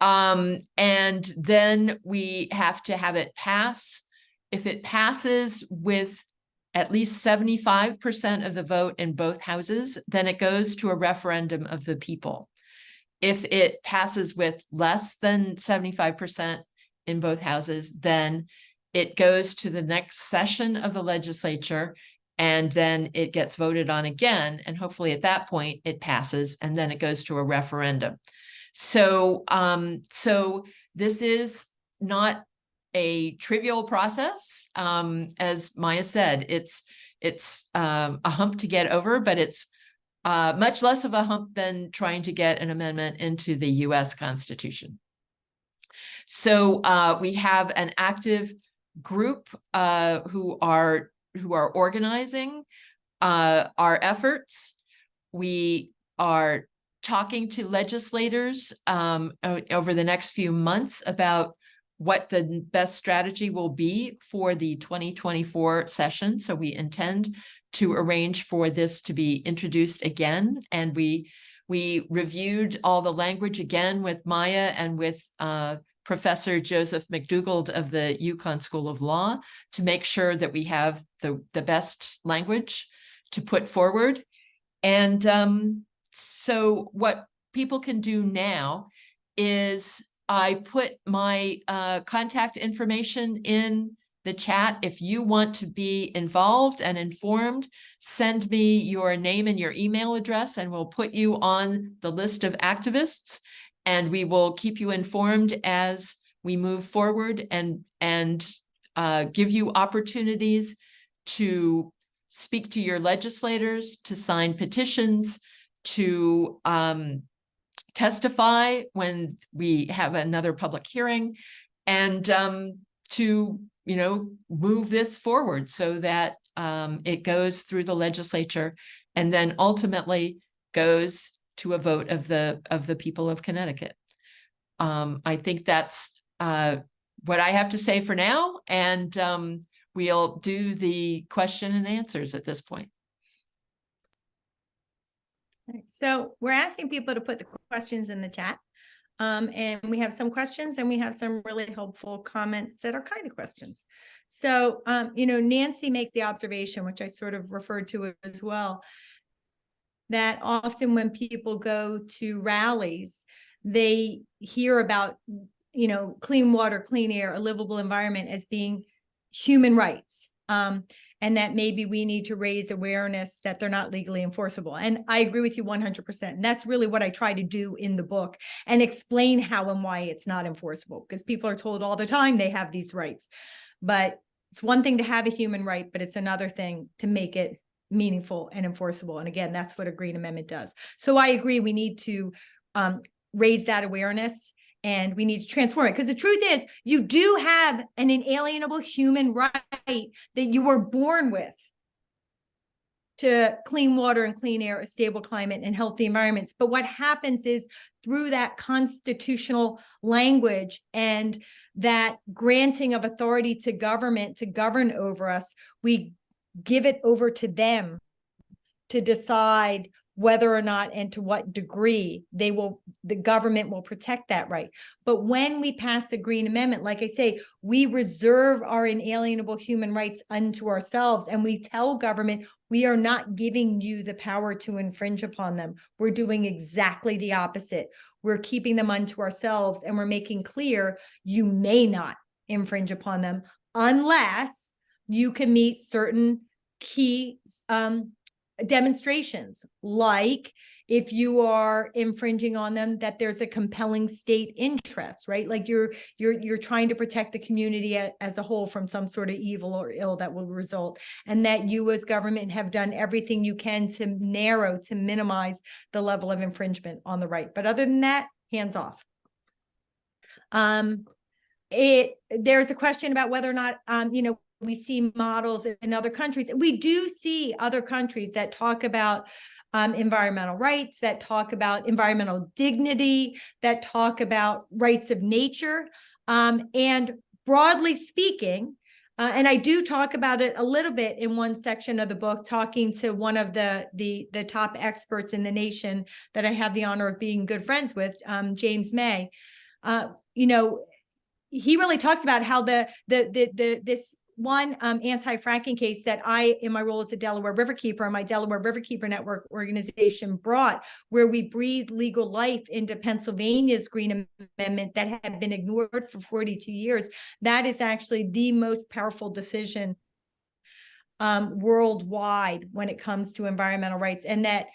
And then we have to have it pass. If it passes with at least 75% of the vote in both houses, then it goes to a referendum of the people. If it passes with less than 75% in both houses, then it goes to the next session of the legislature, and then it gets voted on again. And hopefully at that point it passes, and then it goes to a referendum. So, so this is not a trivial process. As Maya said, it's a hump to get over, but it's much less of a hump than trying to get an amendment into the US Constitution. So we have an active group who are organizing our efforts. We are talking to legislators over the next few months about what the best strategy will be for the 2024 session. So we intend to arrange for this to be introduced again. And we reviewed all the language again with Maya and with Professor Joseph McDougald of the UConn School of Law to make sure that we have the best language to put forward. And so what people can do now is I put my contact information in the chat. If you want to be involved and informed, send me your name and your email address, and we'll put you on the list of activists, and we will keep you informed as we move forward and give you opportunities to speak to your legislators, to sign petitions, to testify when we have another public hearing, and to move this forward so that it goes through the legislature and then ultimately goes to a vote of the people of Connecticut. I think that's what I have to say for now, and we'll do the question and answers at this point. So we're asking people to put the questions in the chat. And we have some questions and we have some really helpful comments that are kind of questions. So, Nancy makes the observation, which I sort of referred to as well, that often when people go to rallies, they hear about, clean water, clean air, a livable environment as being human rights. And that maybe we need to raise awareness that they're not legally enforceable. And I agree with you 100%. And that's really what I try to do in the book and explain how and why it's not enforceable, because people are told all the time they have these rights. But it's one thing to have a human right, but it's another thing to make it meaningful and enforceable. And again, that's what a Green Amendment does. So I agree, we need to raise that awareness. And we need to transform it, because the truth is you do have an inalienable human right that you were born with to clean water and clean air, a stable climate and healthy environments. But what happens is through that constitutional language and that granting of authority to government to govern over us, we give it over to them to decide whether or not and to what degree the government will protect that right. But when we pass the Green Amendment, like I say, we reserve our inalienable human rights unto ourselves, and we tell government, we are not giving you the power to infringe upon them. We're doing exactly the opposite. We're keeping them unto ourselves, and we're making clear you may not infringe upon them unless you can meet certain key demonstrations, like if you are infringing on them, that there's a compelling state interest, right? Like you're trying to protect the community as a whole from some sort of evil or ill that will result, and that you as government have done everything you can to minimize the level of infringement on the right. But other than that, hands off. There's a question about whether or not, we see models in other countries. We do see other countries that talk about environmental rights, that talk about environmental dignity, that talk about rights of nature. And broadly speaking, and I do talk about it a little bit in one section of the book, talking to one of the top experts in the nation that I have the honor of being good friends with, James May. He really talks about how this one anti-fracking case that I, in my role as a Delaware Riverkeeper and my Delaware Riverkeeper Network organization brought, where we breathed legal life into Pennsylvania's Green Amendment that had been ignored for 42 years. That is actually the most powerful decision worldwide when it comes to environmental rights, and that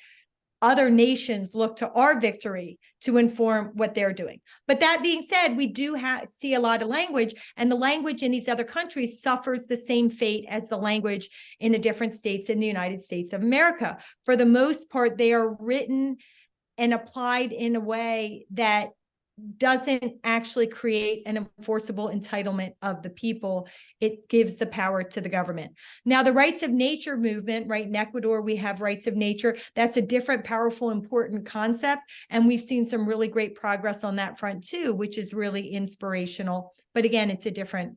other nations look to our victory to inform what they're doing. But that being said, we do see a lot of language, and the language in these other countries suffers the same fate as the language in the different states in the United States of America. For the most part, they are written and applied in a way that doesn't actually create an enforceable entitlement of the people. It gives the power to the government. Now, the rights of nature movement, right? In Ecuador, we have rights of nature. That's a different, powerful, important concept. And we've seen some really great progress on that front too, which is really inspirational. But again, it's a different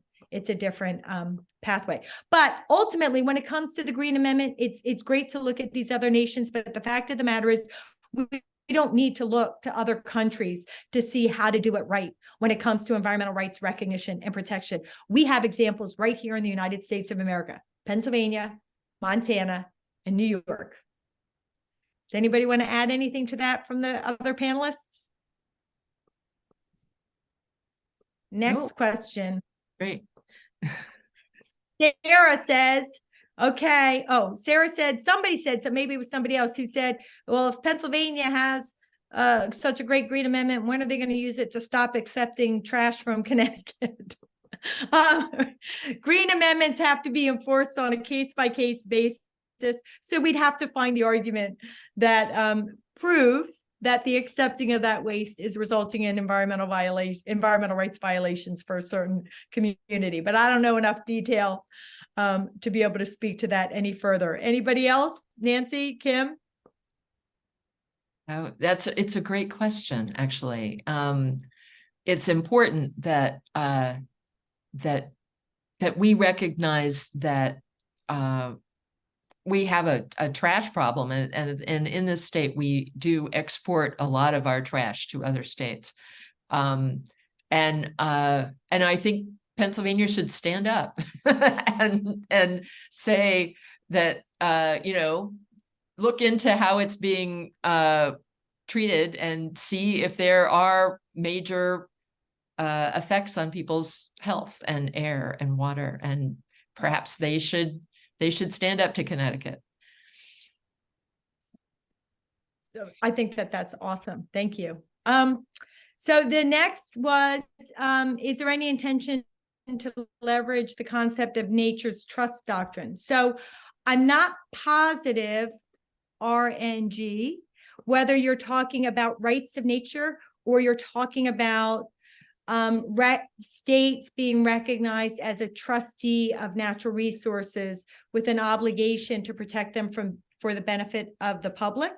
pathway. But ultimately, when it comes to the Green Amendment, it's great to look at these other nations. But the fact of the matter is, we don't need to look to other countries to see how to do it right when it comes to environmental rights recognition and protection. We have examples right here in the United States of America, Pennsylvania, Montana, and New York. Does anybody want to add anything to that from the other panelists? Next question. Great. Sarah says, okay. Oh, Sarah said, somebody said, so maybe it was somebody else who said, well, if Pennsylvania has such a great Green Amendment, when are they going to use it to stop accepting trash from Connecticut? Green amendments have to be enforced on a case-by-case basis. So we'd have to find the argument that proves that the accepting of that waste is resulting in environmental rights violations for a certain community. But I don't know enough detail to be able to speak to that any further. Anybody else? Nancy, Kim? Oh, it's a great question, actually. It's important that that we recognize that we have a trash problem, and in this state we do export a lot of our trash to other states, and I think Pennsylvania should stand up and say that look into how it's being treated and see if there are major effects on people's health and air and water, and perhaps they should stand up to Connecticut. So I think that's awesome. Thank you. So the next was, is there any intention to leverage the concept of nature's trust doctrine? So I'm not positive, RNG, whether you're talking about rights of nature or you're talking about states being recognized as a trustee of natural resources with an obligation to protect them for the benefit of the public.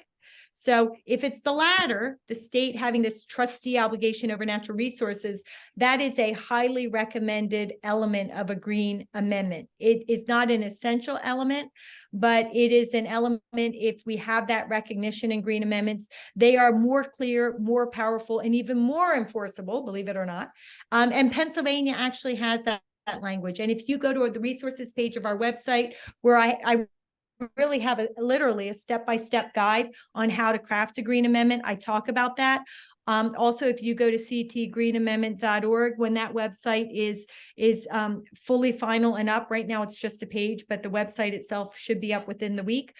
So if it's the latter, the state having this trustee obligation over natural resources, that is a highly recommended element of a Green Amendment. It is not an essential element, but it is an element. If we have that recognition in Green Amendments, they are more clear, more powerful, and even more enforceable, believe it or not. And Pennsylvania actually has that language. And if you go to the resources page of our website, where I really have literally a step-by-step guide on how to craft a Green Amendment, I talk about that. Also, if you go to ctgreenamendment.org, when that website is fully final and up, right now it's just a page, but the website itself should be up within the week,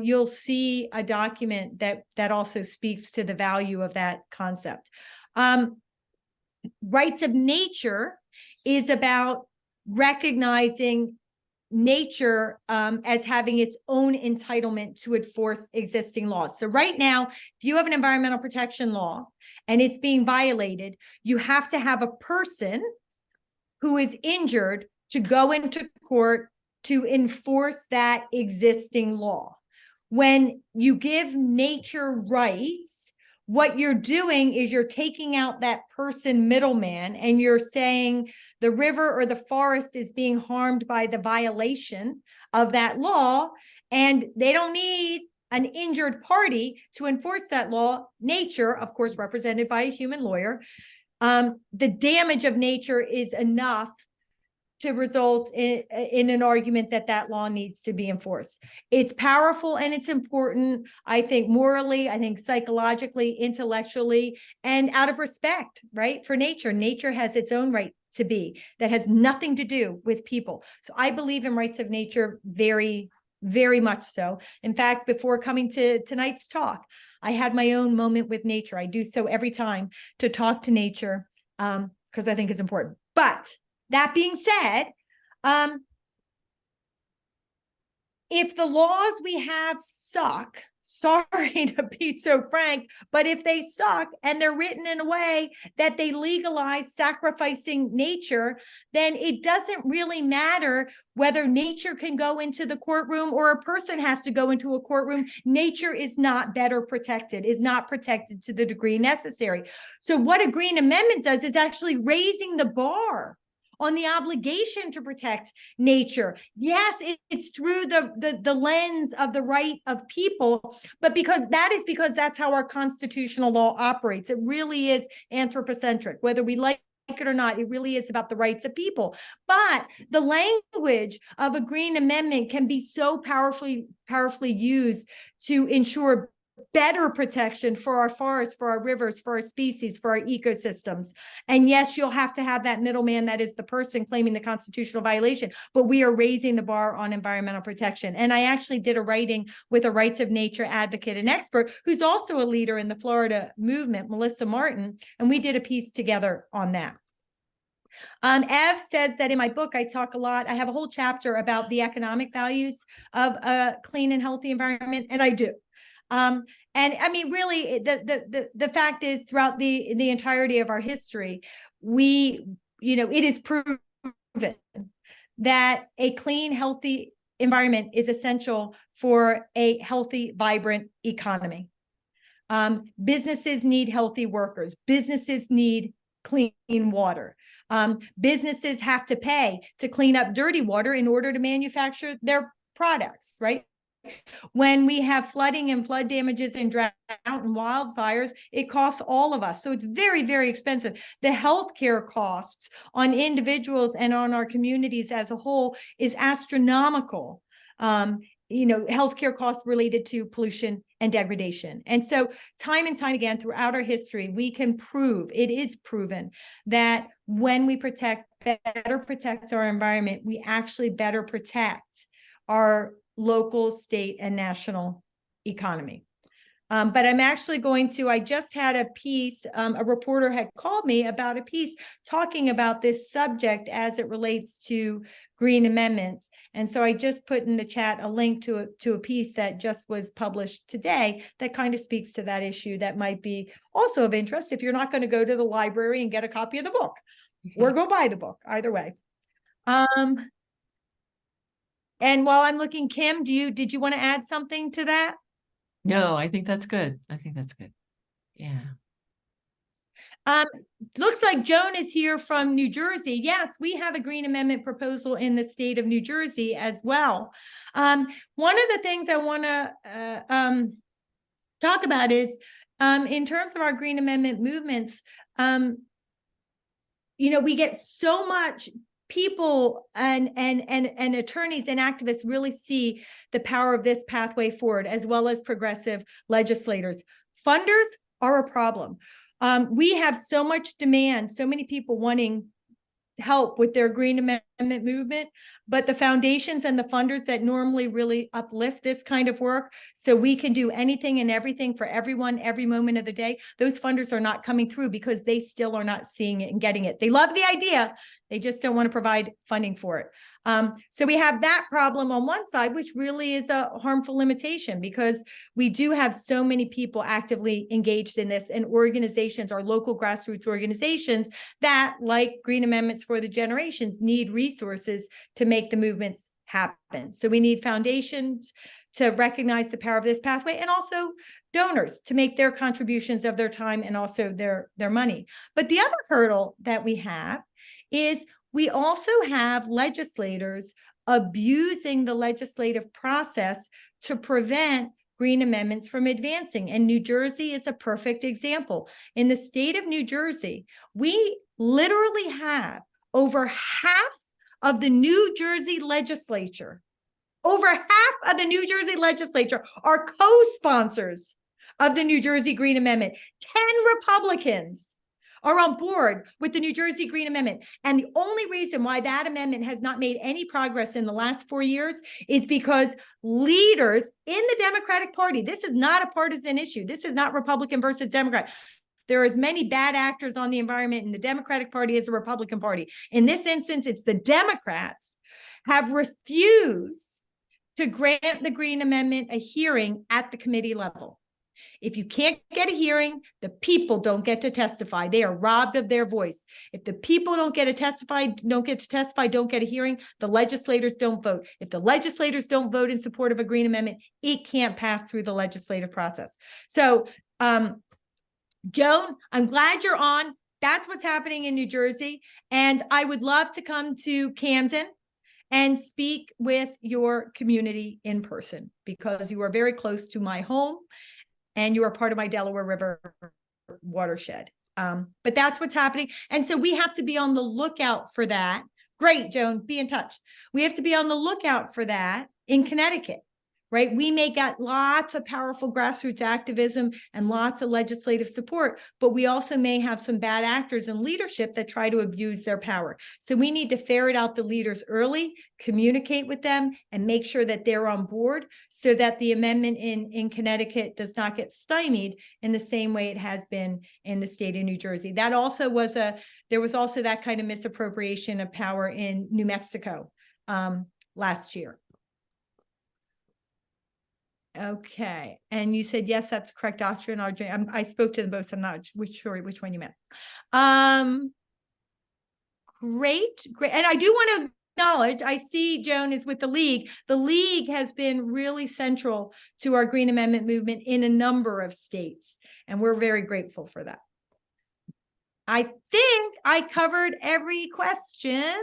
you'll see a document that also speaks to the value of that concept. Rights of nature is about recognizing nature as having its own entitlement to enforce existing laws. So right now, if you have an environmental protection law and it's being violated, you have to have a person who is injured to go into court to enforce that existing law. When you give nature rights, what you're doing is you're taking out that person middleman, and you're saying the river or the forest is being harmed by the violation of that law, and they don't need an injured party to enforce that law. Nature, of course, represented by a human lawyer, the damage of nature is enough to result in an argument that law needs to be enforced. It's powerful and it's important, I think, morally, I think psychologically, intellectually, and out of respect, right, for nature. Nature has its own right to be that has nothing to do with people. So I believe in rights of nature very, very much so. In fact, before coming to tonight's talk, I had my own moment with nature. I do so every time to talk to nature because I think it's important. But that being said, if the laws we have suck, sorry to be so frank, but if they suck and they're written in a way that they legalize sacrificing nature, then it doesn't really matter whether nature can go into the courtroom or a person has to go into a courtroom. Nature is not better protected, is not protected to the degree necessary. So what a Green Amendment does is actually raising the bar on the obligation to protect nature. Yes, it's through the lens of the right of people, but because that's how our constitutional law operates. It really is anthropocentric, whether we like it or not. It really is about the rights of people. But the language of a Green Amendment can be so powerfully used to ensure better protection for our forests, for our rivers, for our species, for our ecosystems. And yes, you'll have to have that middleman that is the person claiming the constitutional violation, but we are raising the bar on environmental protection. And I actually did a writing with a rights of nature advocate and expert who's also a leader in the Florida movement, Melissa Martin, and we did a piece together on that. Ev says that in my book, I talk a lot. I have a whole chapter about the economic values of a clean and healthy environment, and I do. And I mean, really, the fact is, throughout the entirety of our history, it is proven that a clean, healthy environment is essential for a healthy, vibrant economy. Businesses need healthy workers. Businesses need clean water. Businesses have to pay to clean up dirty water in order to manufacture their products, right? When we have flooding and flood damages and drought and wildfires, it costs all of us. So it's very, very expensive. The healthcare costs on individuals and on our communities as a whole is astronomical. Healthcare costs related to pollution and degradation. And so time and time again throughout our history, we can prove, it is proven, that when we better protect our environment, we actually better protect our local, state, and national economy. But I'm actually I just had a piece, a reporter had called me about a piece talking about this subject as it relates to Green Amendments. And so I just put in the chat a link to a piece that just was published today that kind of speaks to that issue that might be also of interest if you're not going to go to the library and get a copy of the book or go buy the book, either way. And while I'm looking, Kim, did you want to add something to that? No, I think that's good. Yeah. Looks like Joan is here from New Jersey. Yes, we have a Green Amendment proposal in the state of New Jersey as well. One of the things I want to talk about is in terms of our Green Amendment movements, we get so much. People and attorneys and activists really see the power of this pathway forward, as well as progressive legislators. Funders are a problem. We have so much demand, so many people wanting help with their Green Amendment movement, but the foundations and the funders that normally really uplift this kind of work so we can do anything and everything for everyone every moment of the day, those funders are not coming through because they still are not seeing it and getting it. They love the idea, they just don't want to provide funding for it. So we have that problem on one side, which really is a harmful limitation because we do have so many people actively engaged in this, and organizations, our local grassroots organizations that, like Green Amendments for the Generations, need resources to make the movements happen. So we need foundations to recognize the power of this pathway, and also donors to make their contributions of their time and also their money. But the other hurdle that we have is we also have legislators abusing the legislative process to prevent Green Amendments from advancing. And New Jersey is a perfect example. In the state of New Jersey, we literally have over half of the New Jersey legislature, are co-sponsors of the New Jersey Green Amendment. 10 Republicans are on board with the New Jersey Green Amendment. And the only reason why that amendment has not made any progress in the last 4 years is because leaders in the Democratic Party, this is not a partisan issue. This is not Republican versus Democrat. There are as many bad actors on the environment in the Democratic Party as the Republican Party. In this instance, it's the Democrats have refused to grant the Green Amendment a hearing at the committee level. If you can't get a hearing, the people don't get to testify. They are robbed of their voice. If the people don't get to testify, don't get a hearing, the legislators don't vote. If the legislators don't vote in support of a Green Amendment, it can't pass through the legislative process. So, Joan, I'm glad you're on. That's what's happening in New Jersey. And I would love to come to Camden and speak with your community in person, because you are very close to my home and you are part of my Delaware River watershed. But that's what's happening. And so we have to be on the lookout for that. Great, Joan, be in touch. We have to be on the lookout for that in Connecticut, right? We may get lots of powerful grassroots activism and lots of legislative support, but we also may have some bad actors in leadership that try to abuse their power. So we need to ferret out the leaders early, communicate with them, and make sure that they're on board so that the amendment in Connecticut does not get stymied in the same way it has been in the state of New Jersey. That also was there was also that kind of misappropriation of power in New Mexico last year. Okay, and you said yes, that's correct, Dr. and RJ. I spoke to them both. I'm not sure which one you meant. Great, and I do want to acknowledge. I see Joan is with the League. The League has been really central to our Green Amendment movement in a number of states, and we're very grateful for that. I think I covered every question.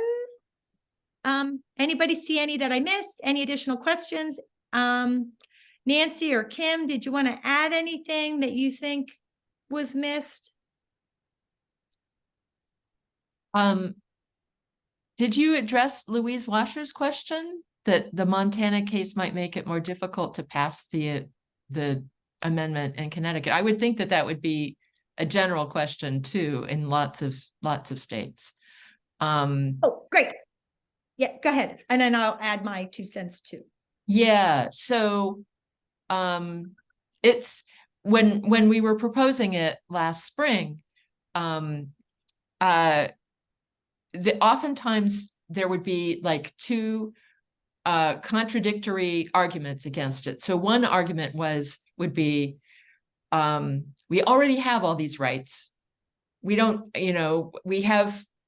Anybody see any that I missed? Any additional questions? Nancy or Kim, did you want to add anything that you think was missed? Did you address Louise Washer's question that the Montana case might make it more difficult to pass the amendment in Connecticut? I would think that that would be a general question too in lots of states. Oh, great. Yeah, go ahead. And then I'll add my 2 cents too. Yeah, so it's when we were proposing it last spring, oftentimes there would be like 2 contradictory arguments against it. So one argument would be we already have all these rights. We don't,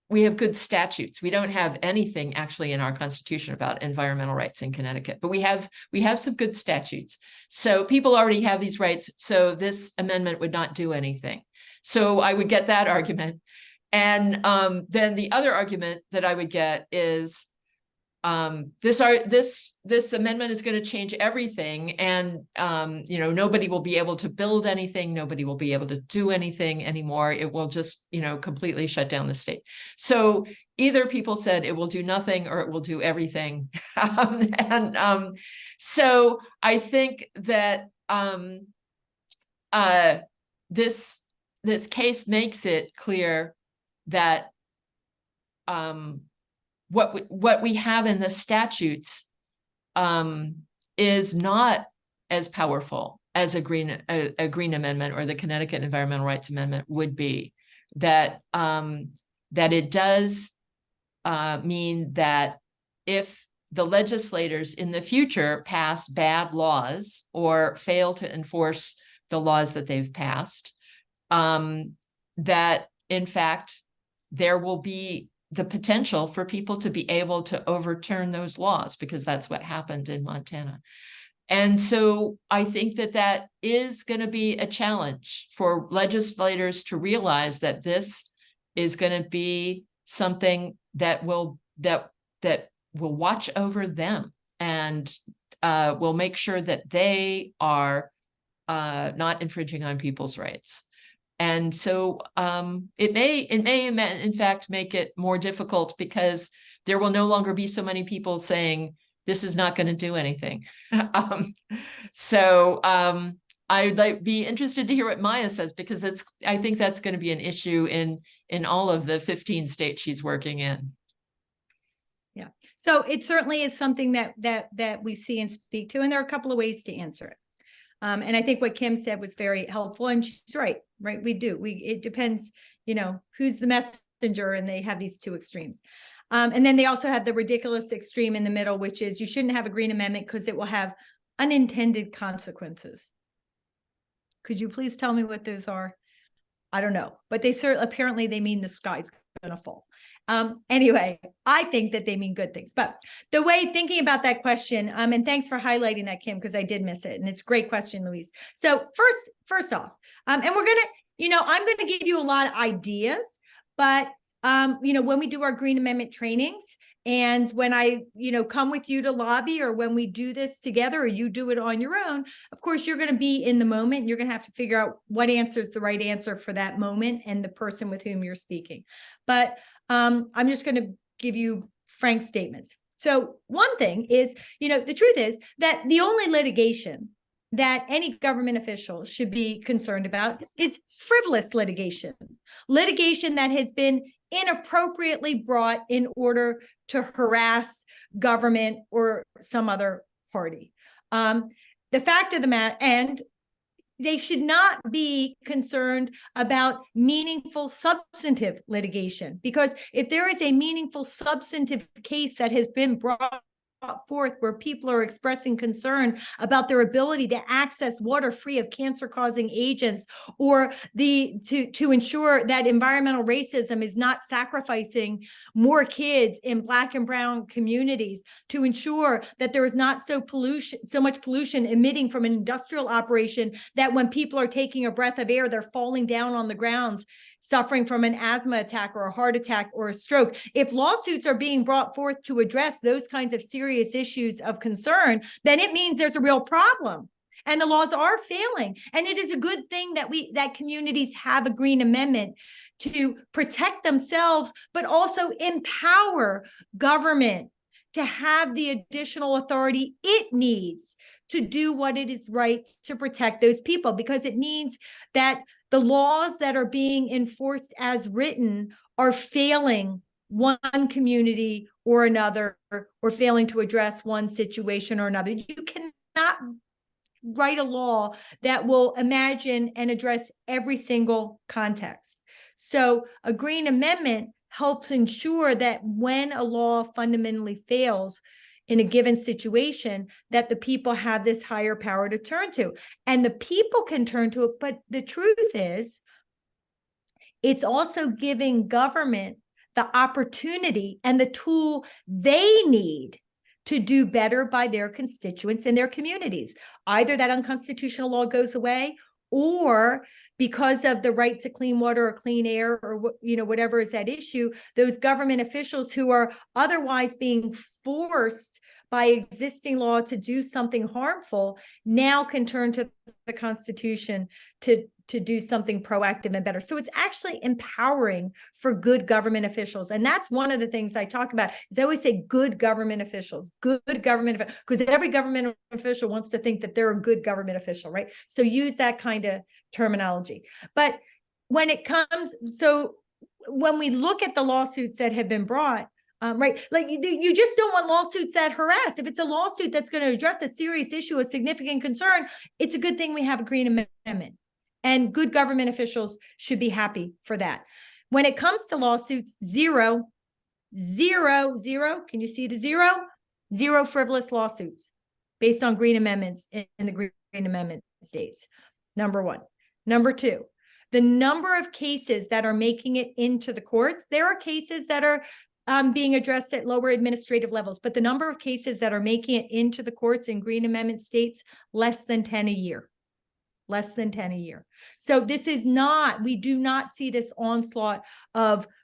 we have good statutes. We don't have anything actually in our Constitution about environmental rights in Connecticut, but we have some good statutes. So people already have these rights. So this amendment would not do anything. So I would get that argument. And then the other argument that I would get is this amendment is going to change everything, and nobody will be able to build anything, nobody will be able to do anything anymore. It will just completely shut down the state. So either people said it will do nothing or it will do everything. So I think that this case makes it clear that what we have in the statutes is not as powerful as a green amendment or the Connecticut Environmental Rights Amendment would be. That it does mean that if the legislators in the future pass bad laws or fail to enforce the laws that they've passed, that in fact there will be the potential for people to be able to overturn those laws, because that's what happened in Montana. And so I think that is going to be a challenge for legislators to realize that this is going to be something that will watch over them and will make sure that they are not infringing on people's rights. And so it may in fact make it more difficult, because there will no longer be so many people saying this is not going to do anything. So I'd be interested to hear what Maya says, because I think that's going to be an issue in all of the 15 states she's working in. Yeah. So it certainly is something that we see and speak to, and there are a couple of ways to answer it. And I think what Kim said was very helpful, and she's right? We do. It depends, who's the messenger, and they have these 2 extremes. And then they also have the ridiculous extreme in the middle, which is you shouldn't have a green amendment because it will have unintended consequences. Could you please tell me what those are? I don't know, but they apparently they mean the sky's going to fall. Anyway, I think that they mean good things. But the way thinking about that question, and thanks for highlighting that, Kim, because I did miss it, and it's a great question, Louise. So first off, and we're gonna, I'm going to give you a lot of ideas, but when we do our Green Amendment trainings, and when I, come with you to lobby, or when we do this together, or you do it on your own, of course, you're going to be in the moment. You're going to have to figure out what answer is the right answer for that moment and the person with whom you're speaking. But I'm just going to give you frank statements. So one thing is, the truth is that the only litigation that any government official should be concerned about is frivolous litigation that has been inappropriately brought in order to harass government or some other party. The fact of the matter, and they should not be concerned about meaningful substantive litigation, because if there is a meaningful substantive case that has been brought forth where people are expressing concern about their ability to access water free of cancer-causing agents, or to ensure that environmental racism is not sacrificing more kids in Black and brown communities, to ensure that there is not so much pollution emitting from an industrial operation that when people are taking a breath of air, they're falling down on the ground, suffering from an asthma attack or a heart attack or a stroke. If lawsuits are being brought forth to address those kinds of serious issues of concern, then it means there's a real problem and the laws are failing. And it is a good thing that communities have a Green Amendment to protect themselves, but also empower government to have the additional authority it needs to do what it is right to protect those people, because it means that the laws that are being enforced as written are failing one community or another, or failing to address one situation or another. You cannot write a law that will imagine and address every single context. So a Green Amendment helps ensure that when a law fundamentally fails in a given situation, that the people have this higher power to turn to. And the people can turn to it, but the truth is, it's also giving government the opportunity and the tool they need to do better by their constituents in their communities. Either that unconstitutional law goes away, or because of the right to clean water or clean air, or whatever is at issue, those government officials who are otherwise being forced by existing law to do something harmful now can turn to the Constitution to do something proactive and better. So it's actually empowering for good government officials. And that's one of the things I talk about, is I always say good government officials, because every government official wants to think that they're a good government official, right? So use that kind of terminology. But when we look at the lawsuits that have been brought, right, like you just don't want lawsuits that harass. If it's a lawsuit that's going to address a serious issue, a significant concern, it's a good thing we have a Green Amendment. And good government officials should be happy for that. When it comes to lawsuits, zero, can you see the zero? Zero frivolous lawsuits based on Green Amendments in the Green Amendment states. Number one. Number two, the number of cases that are making it into the courts, there are cases that are being addressed at lower administrative levels, but the number of cases that are making it into the courts in Green Amendment states, less than 10 a year. Less than 10 a year. So we do not see this onslaught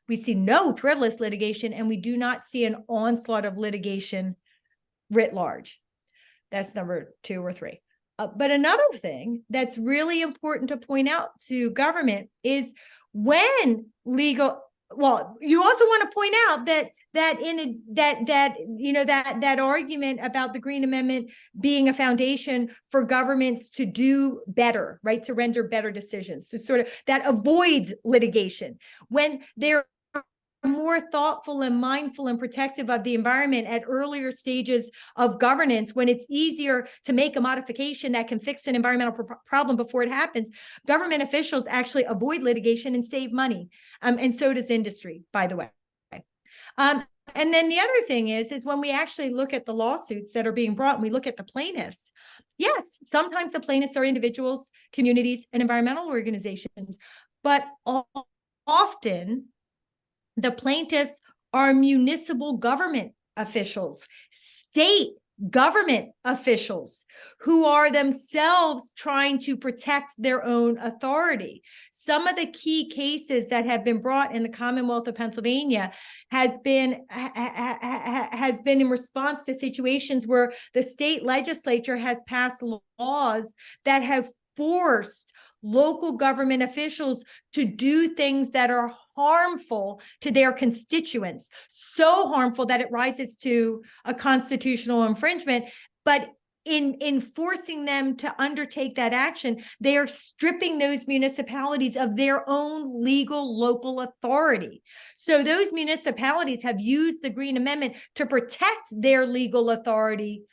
we see no frivolous litigation, and we do not see an onslaught of litigation writ large. That's number 2 or 3. But another thing that's really important to point out to government is when you also want to point out that argument about the Green Amendment being a foundation for governments to do better, right? To render better decisions. So sort of that avoids litigation. When they're more thoughtful and mindful and protective of the environment at earlier stages of governance, when it's easier to make a modification that can fix an environmental problem before it happens, government officials actually avoid litigation and save money. And so does industry, by the way. and then the other thing is when we actually look at the lawsuits that are being brought and we look at the plaintiffs, yes, sometimes the plaintiffs are individuals, communities, and environmental organizations, but often the plaintiffs are municipal government officials, state government officials who are themselves trying to protect their own authority. Some of the key cases that have been brought in the Commonwealth of Pennsylvania has been in response to situations where the state legislature has passed laws that have forced local government officials to do things that are harmful to their constituents, so harmful that it rises to a constitutional infringement. But in forcing them to undertake that action, they are stripping those municipalities of their own legal local authority. So those municipalities have used the Green Amendment to protect their legal authority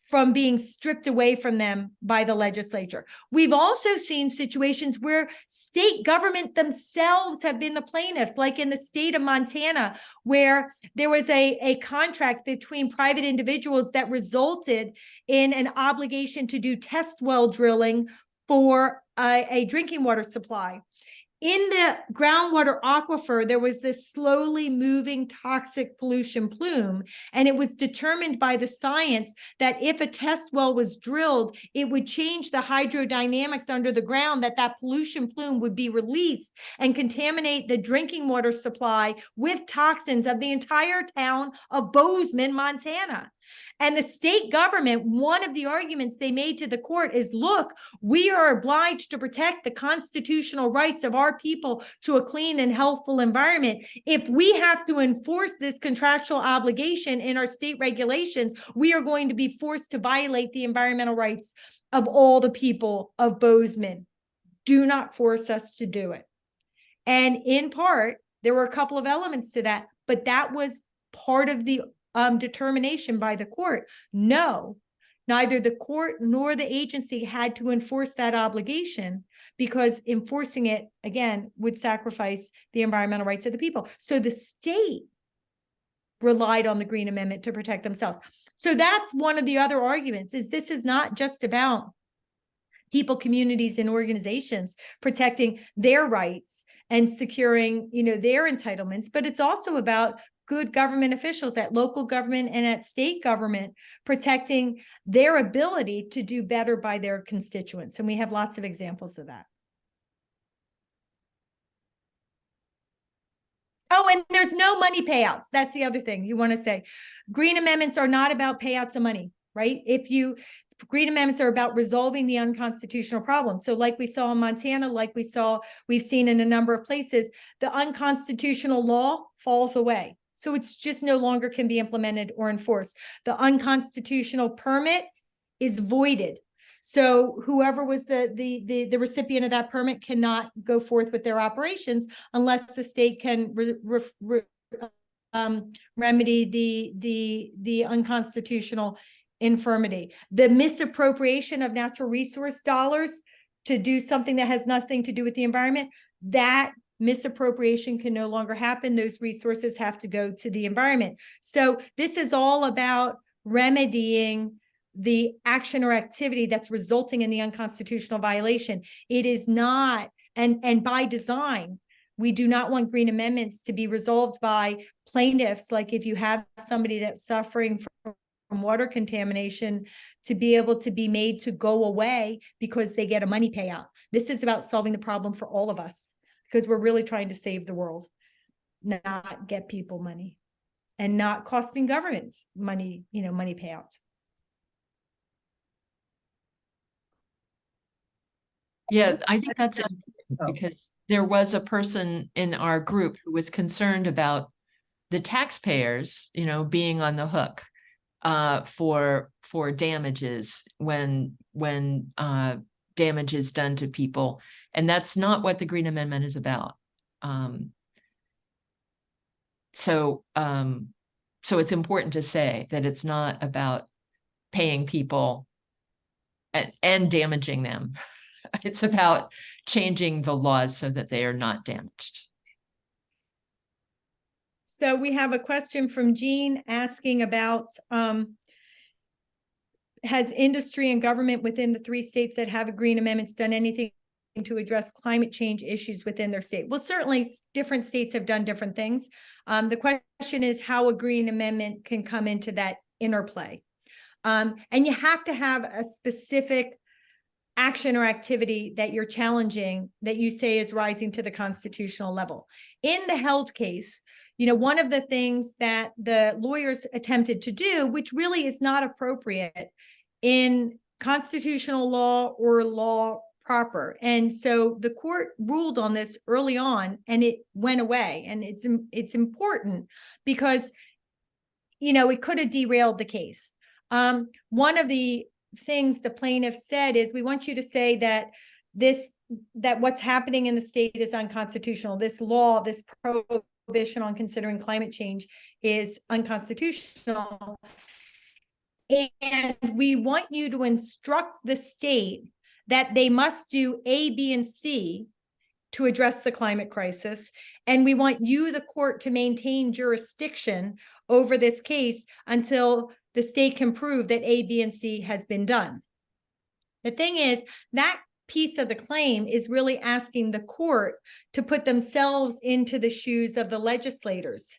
from being stripped away from them by the legislature. We've also seen situations where state government themselves have been the plaintiffs, like in the state of Montana, where there was a contract between private individuals that resulted in an obligation to do test well drilling for a drinking water supply. In the groundwater aquifer, there was this slowly moving toxic pollution plume, and it was determined by the science that if a test well was drilled, it would change the hydrodynamics under the ground, that pollution plume would be released and contaminate the drinking water supply with toxins of the entire town of Bozeman, Montana. And the state government, one of the arguments they made to the court is, look, we are obliged to protect the constitutional rights of our people to a clean and healthful environment. If we have to enforce this contractual obligation in our state regulations, we are going to be forced to violate the environmental rights of all the people of Bozeman. Do not force us to do it. And in part, there were a couple of elements to that, but that was part of the determination by the court. No, neither the court nor the agency had to enforce that obligation, because enforcing it, again, would sacrifice the environmental rights of the people. So the state relied on the Green Amendment to protect themselves. So that's one of the other arguments, is this is not just about people, communities, and organizations protecting their rights and securing, their entitlements, but it's also about good government officials at local government and at state government protecting their ability to do better by their constituents. And we have lots of examples of that. Oh, and there's no money payouts. That's the other thing you want to say. Green amendments are not about payouts of money, right? Green amendments are about resolving the unconstitutional problems. So like we saw in Montana, we've seen in a number of places, the unconstitutional law falls away. So it's just no longer can be implemented or enforced. The unconstitutional permit is voided. So whoever was the recipient of that permit cannot go forth with their operations unless the state can remedy the unconstitutional infirmity. The misappropriation of natural resource dollars to do something that has nothing to do with the environment, that misappropriation can no longer happen. Those resources have to go to the environment. So this is all about remedying the action or activity that's resulting in the unconstitutional violation. It is not, and by design, we do not want green amendments to be resolved by plaintiffs. Like if you have somebody that's suffering from water contamination, to be able to be made to go away because they get a money payout. This is about solving the problem for all of us, because we're really trying to save the world, not get people money, and not costing governments money, money payouts. Yeah, I think that's because there was a person in our group who was concerned about the taxpayers, being on the hook for damages when damage is done to people. And that's not what the Green Amendment is about. So it's important to say that it's not about paying people and damaging them. It's about changing the laws so that they are not damaged. So we have a question from Jean asking about, has industry and government within the 3 states that have green amendments done anything to address climate change issues within their state? Well, certainly different states have done different things. The question is how a green amendment can come into that interplay. And you have to have a specific action or activity that you're challenging that you say is rising to the constitutional level. In the Held case, one of the things that the lawyers attempted to do, which really is not appropriate in constitutional law or law proper. And so the court ruled on this early on and it went away. And it's important because, it could have derailed the case. One of the things the plaintiff said is, we want you to say that what's happening in the state is unconstitutional. This law, this prohibition on considering climate change is unconstitutional. And we want you to instruct the state that they must do A, B, and C to address the climate crisis. And we want you, the court, to maintain jurisdiction over this case until the state can prove that A, B, and C has been done. The thing is, that piece of the claim is really asking the court to put themselves into the shoes of the legislators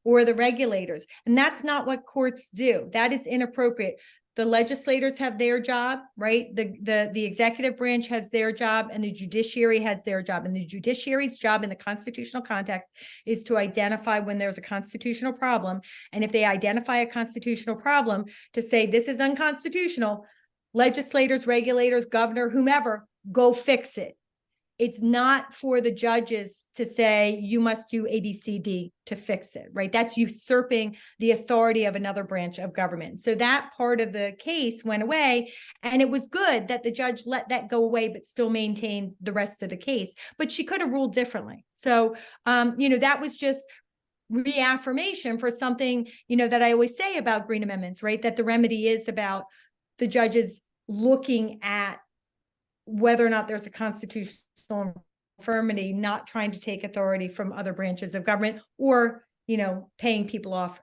or the regulators. And that's not what courts do. That is inappropriate. The legislators have their job, right? The executive branch has their job and the judiciary has their job. And the judiciary's job in the constitutional context is to identify when there's a constitutional problem. And if they identify a constitutional problem, to say this is unconstitutional, legislators, regulators, governor, whomever, go fix it. It's not for the judges to say, you must do A, B, C, D to fix it, right? That's usurping the authority of another branch of government. So that part of the case went away. And it was good that the judge let that go away, but still maintained the rest of the case. But she could have ruled differently. So, that was just reaffirmation for something, that I always say about green amendments, right? That the remedy is about the judges looking at whether or not there's a constitutional infirmity, not trying to take authority from other branches of government or, paying people off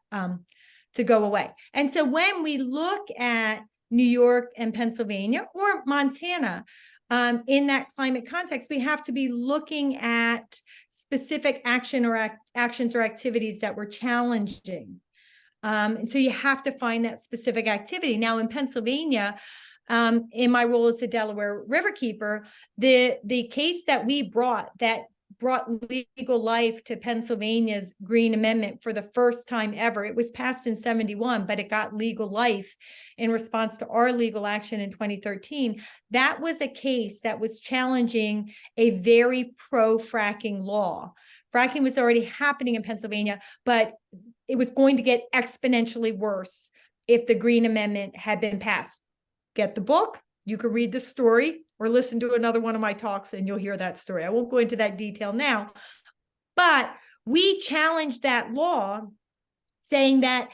to go away. And so when we look at New York and Pennsylvania or Montana, in that climate context, we have to be looking at specific actions or activities that we're challenging. And so you have to find that specific activity. Now in Pennsylvania, in my role as the Delaware Riverkeeper, the case that we brought legal life to Pennsylvania's Green Amendment for the first time ever. It was passed in 71, but it got legal life in response to our legal action in 2013. That was a case that was challenging a very pro-fracking law. Fracking was already happening in Pennsylvania, but it was going to get exponentially worse if the Green Amendment had been passed. Get the book, you can read the story or listen to another one of my talks and you'll hear that story. I won't go into that detail now, but we challenged that law saying that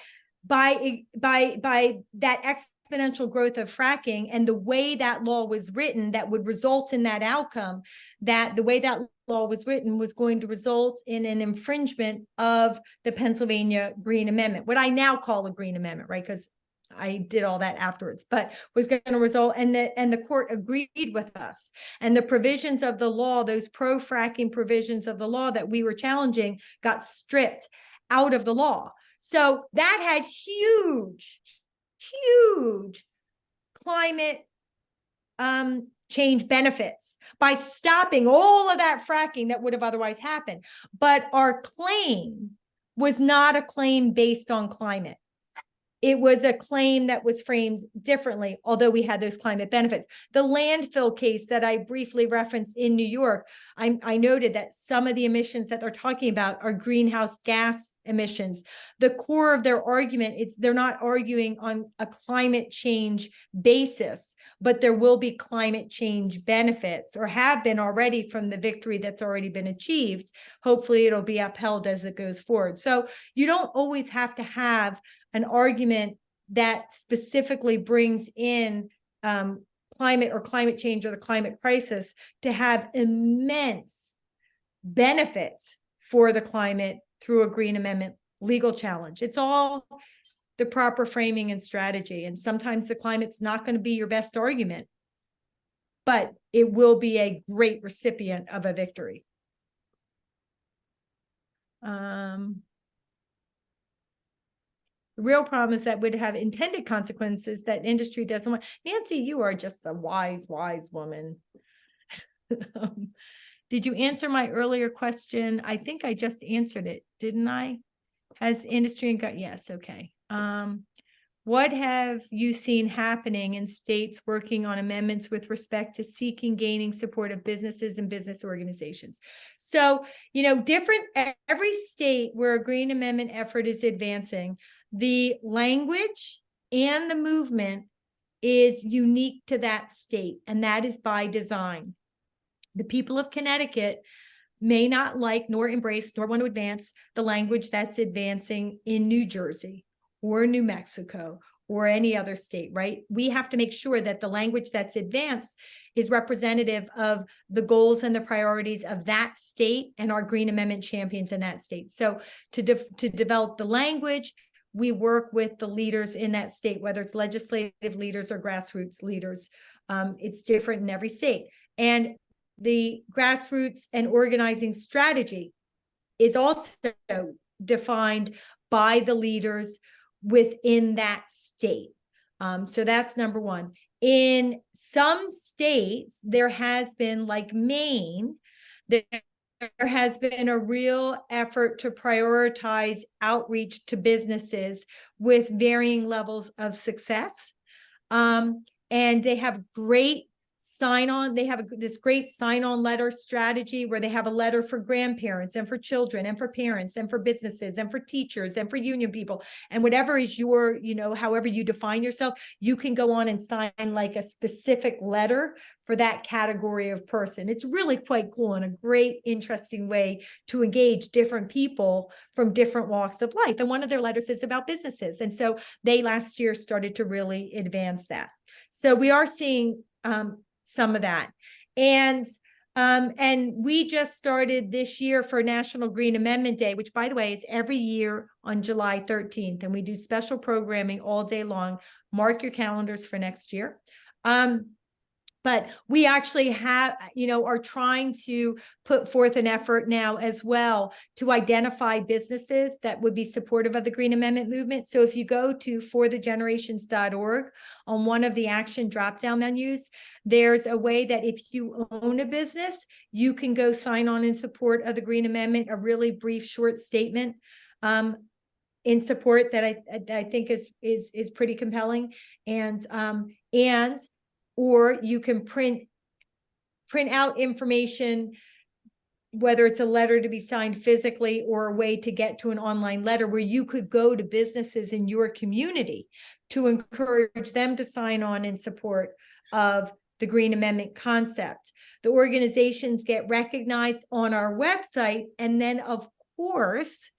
by that exponential growth of fracking and the way that law was written that would result in that outcome, that the way that law was written was going to result in an infringement of the Pennsylvania Green Amendment, what I now call a Green Amendment, right? Because I did all that afterwards, but was going to result, and the court agreed with us. And the provisions of the law, those pro-fracking provisions of the law that we were challenging, got stripped out of the law. So that had huge climate change benefits by stopping all of that fracking that would have otherwise happened. But our claim was not a claim based on climate. It was a claim that was framed differently, although we had those climate benefits. The landfill case that I briefly referenced in New York, I noted that some of the emissions that they're talking about are greenhouse gas emissions. The core of their argument, they're not arguing on a climate change basis, but there will be climate change benefits, or have been already, from the victory that's already been achieved. Hopefully it'll be upheld as it goes forward. So you don't always have to have an argument that specifically brings in climate or climate change or the climate crisis to have immense benefits for the climate through a Green Amendment legal challenge. It's all the proper framing and strategy. And sometimes the climate's not going to be your best argument, but it will be a great recipient of a victory. The real problem is that would have intended consequences that industry doesn't want. Nancy, you are just a wise, wise woman. Did you answer my earlier question? I think I just answered it, didn't I? Has industry and yes, okay. What have you seen happening in states working on amendments with respect to seeking, gaining support of businesses and business organizations? So, every state where a green amendment effort is advancing, the language and the movement is unique to that state, and that is by design. The people of Connecticut may not like, nor embrace, nor want to advance the language that's advancing in New Jersey or New Mexico or any other state, right? We have to make sure that the language that's advanced is representative of the goals and the priorities of that state and our Green Amendment champions in that state. So to develop the language, we work with the leaders in that state, whether it's legislative leaders or grassroots leaders. It's different in every state. And the grassroots and organizing strategy is also defined by the leaders within that state. So that's number one. In some states, there has been, like Maine, there has been a real effort to prioritize outreach to businesses with varying levels of success. And they have great sign-on. They have this great sign-on letter strategy where they have a letter for grandparents and for children and for parents and for businesses and for teachers and for union people. And whatever is your, however you define yourself, you can go on and sign like a specific letter for that category of person. It's really quite cool and a great, interesting way to engage different people from different walks of life. And one of their letters is about businesses. And so they last year started to really advance that. So we are seeing some of that. And we just started this year for National Green Amendment Day, which, by the way, is every year on July 13th. And we do special programming all day long. Mark your calendars for next year. But we actually have, are trying to put forth an effort now as well to identify businesses that would be supportive of the Green Amendment movement. So if you go to forthegenerations.org, on one of the action drop-down menus, there's a way that if you own a business, you can go sign on in support of the Green Amendment, a really brief, short statement in support that I think is pretty compelling. Or you can print out information, whether it's a letter to be signed physically or a way to get to an online letter where you could go to businesses in your community to encourage them to sign on in support of the Green Amendment concept. The organizations get recognized on our website, and then, of course,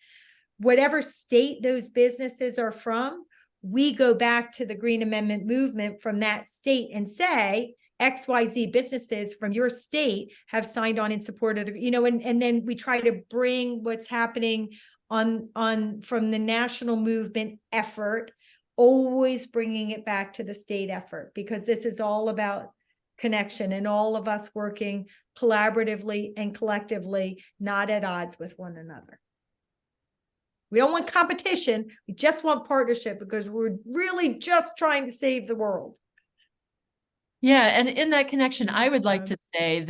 whatever state those businesses are from, we go back to the Green Amendment movement from that state and say, XYZ businesses from your state have signed on in support of the, and then we try to bring what's happening on from the national movement effort, always bringing it back to the state effort, because this is all about connection and all of us working collaboratively and collectively, not at odds with one another. We don't want competition. We just want partnership, because we're really just trying to save the world. Yeah, and in that connection, I would like to say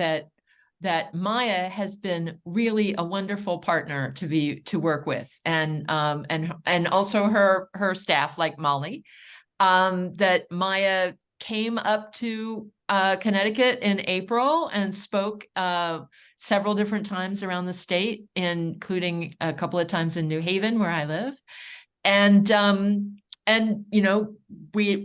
that Maya has been really a wonderful partner to work with, and also her staff, like Molly. That Maya came up to Connecticut in April and spoke several different times around the state, including a couple of times in New Haven, where I live. And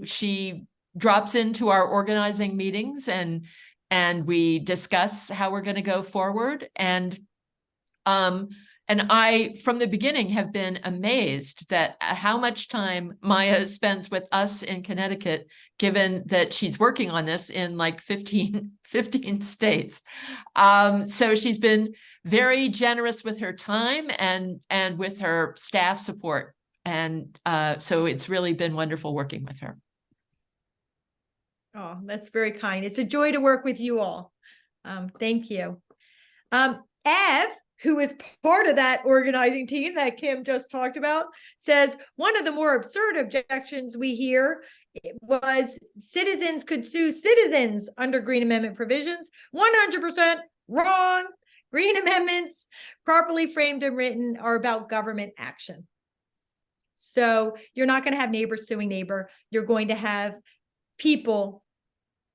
she drops into our organizing meetings and we discuss how we're going to go forward. And And I, from the beginning, have been amazed that how much time Maya spends with us in Connecticut, given that she's working on this in like 15 states. So she's been very generous with her time and with her staff support. And so it's really been wonderful working with her. Oh, that's very kind. It's a joy to work with you all. Thank you. Ev, who is part of that organizing team that Kim just talked about, says one of the more absurd objections we hear was citizens could sue citizens under Green Amendment provisions. 100% wrong. Green amendments, properly framed and written, are about government action. So you're not going to have neighbor suing neighbor. You're going to have people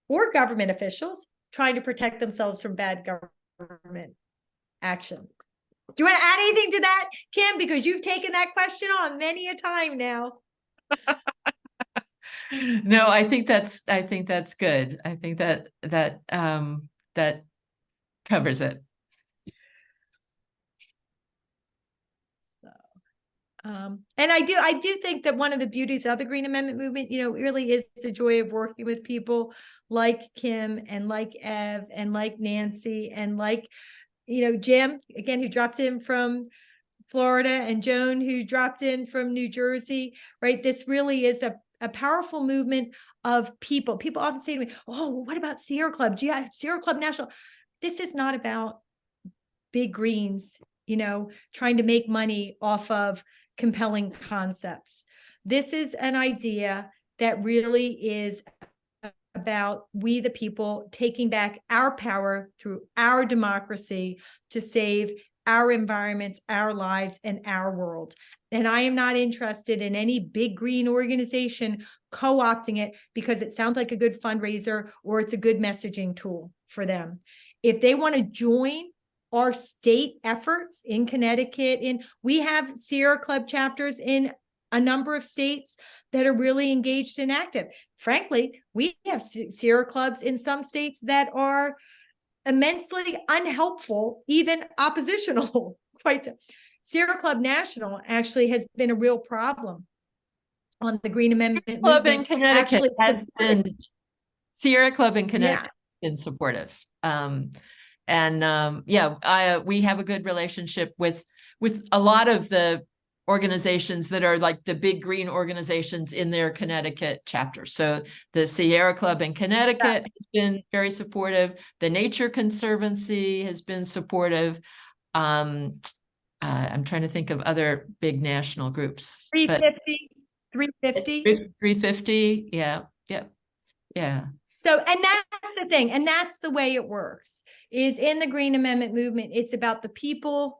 or government officials trying to protect themselves from bad government action. Do you want to add anything to that, Kim? Because you've taken that question on many a time now. No, I think that's good. I think that covers it. And I do think that one of the beauties of the Green Amendment movement, really is the joy of working with people like Kim and like Ev and like Nancy and like, Jim, again, who dropped in from Florida, and Joan, who dropped in from New Jersey, right? This really is a powerful movement of people. People often say to me, oh, what about Sierra Club? Yeah, Sierra Club National. This is not about big greens, trying to make money off of compelling concepts. This is an idea that really is about we the people taking back our power through our democracy to save our environments, our lives, and our world. And I am not interested in any big green organization co-opting it because it sounds like a good fundraiser or it's a good messaging tool for them. If they want to join our state efforts in Connecticut, we have Sierra Club chapters in a number of states that are really engaged and active. Frankly, we have Sierra Clubs in some states that are immensely unhelpful, even oppositional. Sierra Club National actually has been a real problem on the Green Amendment Club movement. in Connecticut has been Sierra Club in Connecticut has been supportive. We have a good relationship with a lot of the organizations that are like the big green organizations in their Connecticut chapter. So the Sierra Club in Connecticut has been very supportive. The Nature Conservancy has been supportive. I'm trying to think of other big national groups. 350. Yeah. So, and that's the thing, and that's the way it works, is in the Green Amendment movement, it's about the people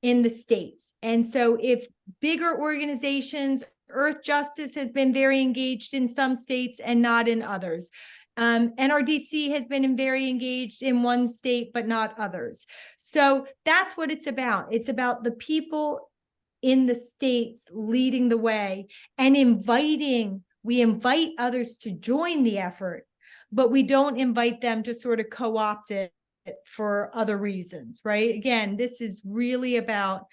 in the states. And so if bigger organizations, Earth Justice has been very engaged in some states and not in others. NRDC has been very engaged in one state, but not others. So that's what it's about. It's about the people in the states leading the way and we invite others to join the effort, but we don't invite them to sort of co-opt it for other reasons, right? Again, this is really about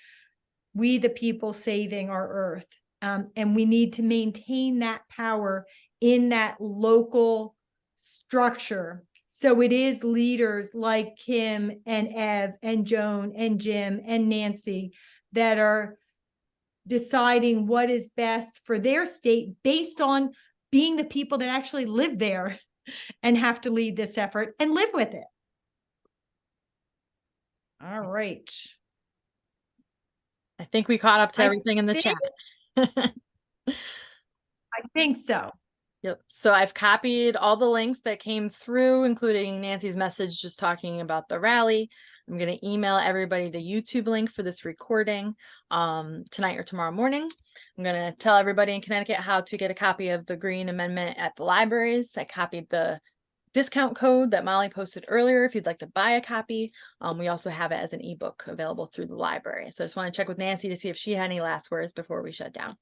we the people saving our earth. And we need to maintain that power in that local structure. So it is leaders like Kim and Ev and Joan and Jim and Nancy that are deciding what is best for their state based on being the people that actually live there and have to lead this effort and live with it. All right. I think we caught up to everything in the chat. I think so. Yep. So I've copied all the links that came through, including Nancy's message just talking about the rally. I'm going to email everybody the YouTube link for this recording tonight or tomorrow morning. I'm going to tell everybody in Connecticut how to get a copy of the Green Amendment at the libraries. I copied the discount code that Molly posted earlier if you'd like to buy a copy. We also have it as an ebook available through the library. So I just want to check with Nancy to see if she had any last words before we shut down.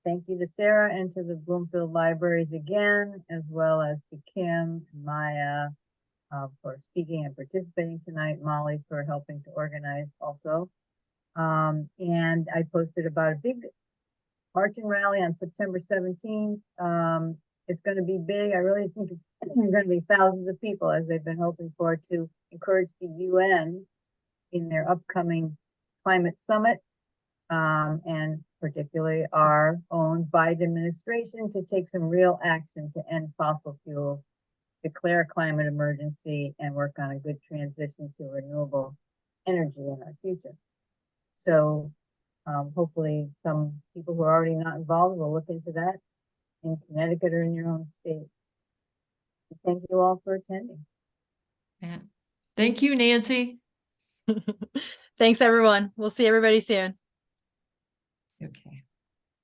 Thank you to Sarah and to the Bloomfield Libraries again, as well as to Kim, Maya, for speaking and participating tonight, Molly for helping to organize also. And I posted about a big marching rally on September 17th. It's going to be big. I really think it's going to be thousands of people, as they've been hoping for, to encourage the UN in their upcoming climate summit, and particularly our own Biden administration, to take some real action to end fossil fuels, declare a climate emergency, and work on a good transition to renewable energy in our future. So hopefully some people who are already not involved will look into that in Connecticut or in your own state. Thank you all for attending. Yeah. Thank you, Nancy. Thanks, everyone. We'll see everybody soon. Okay.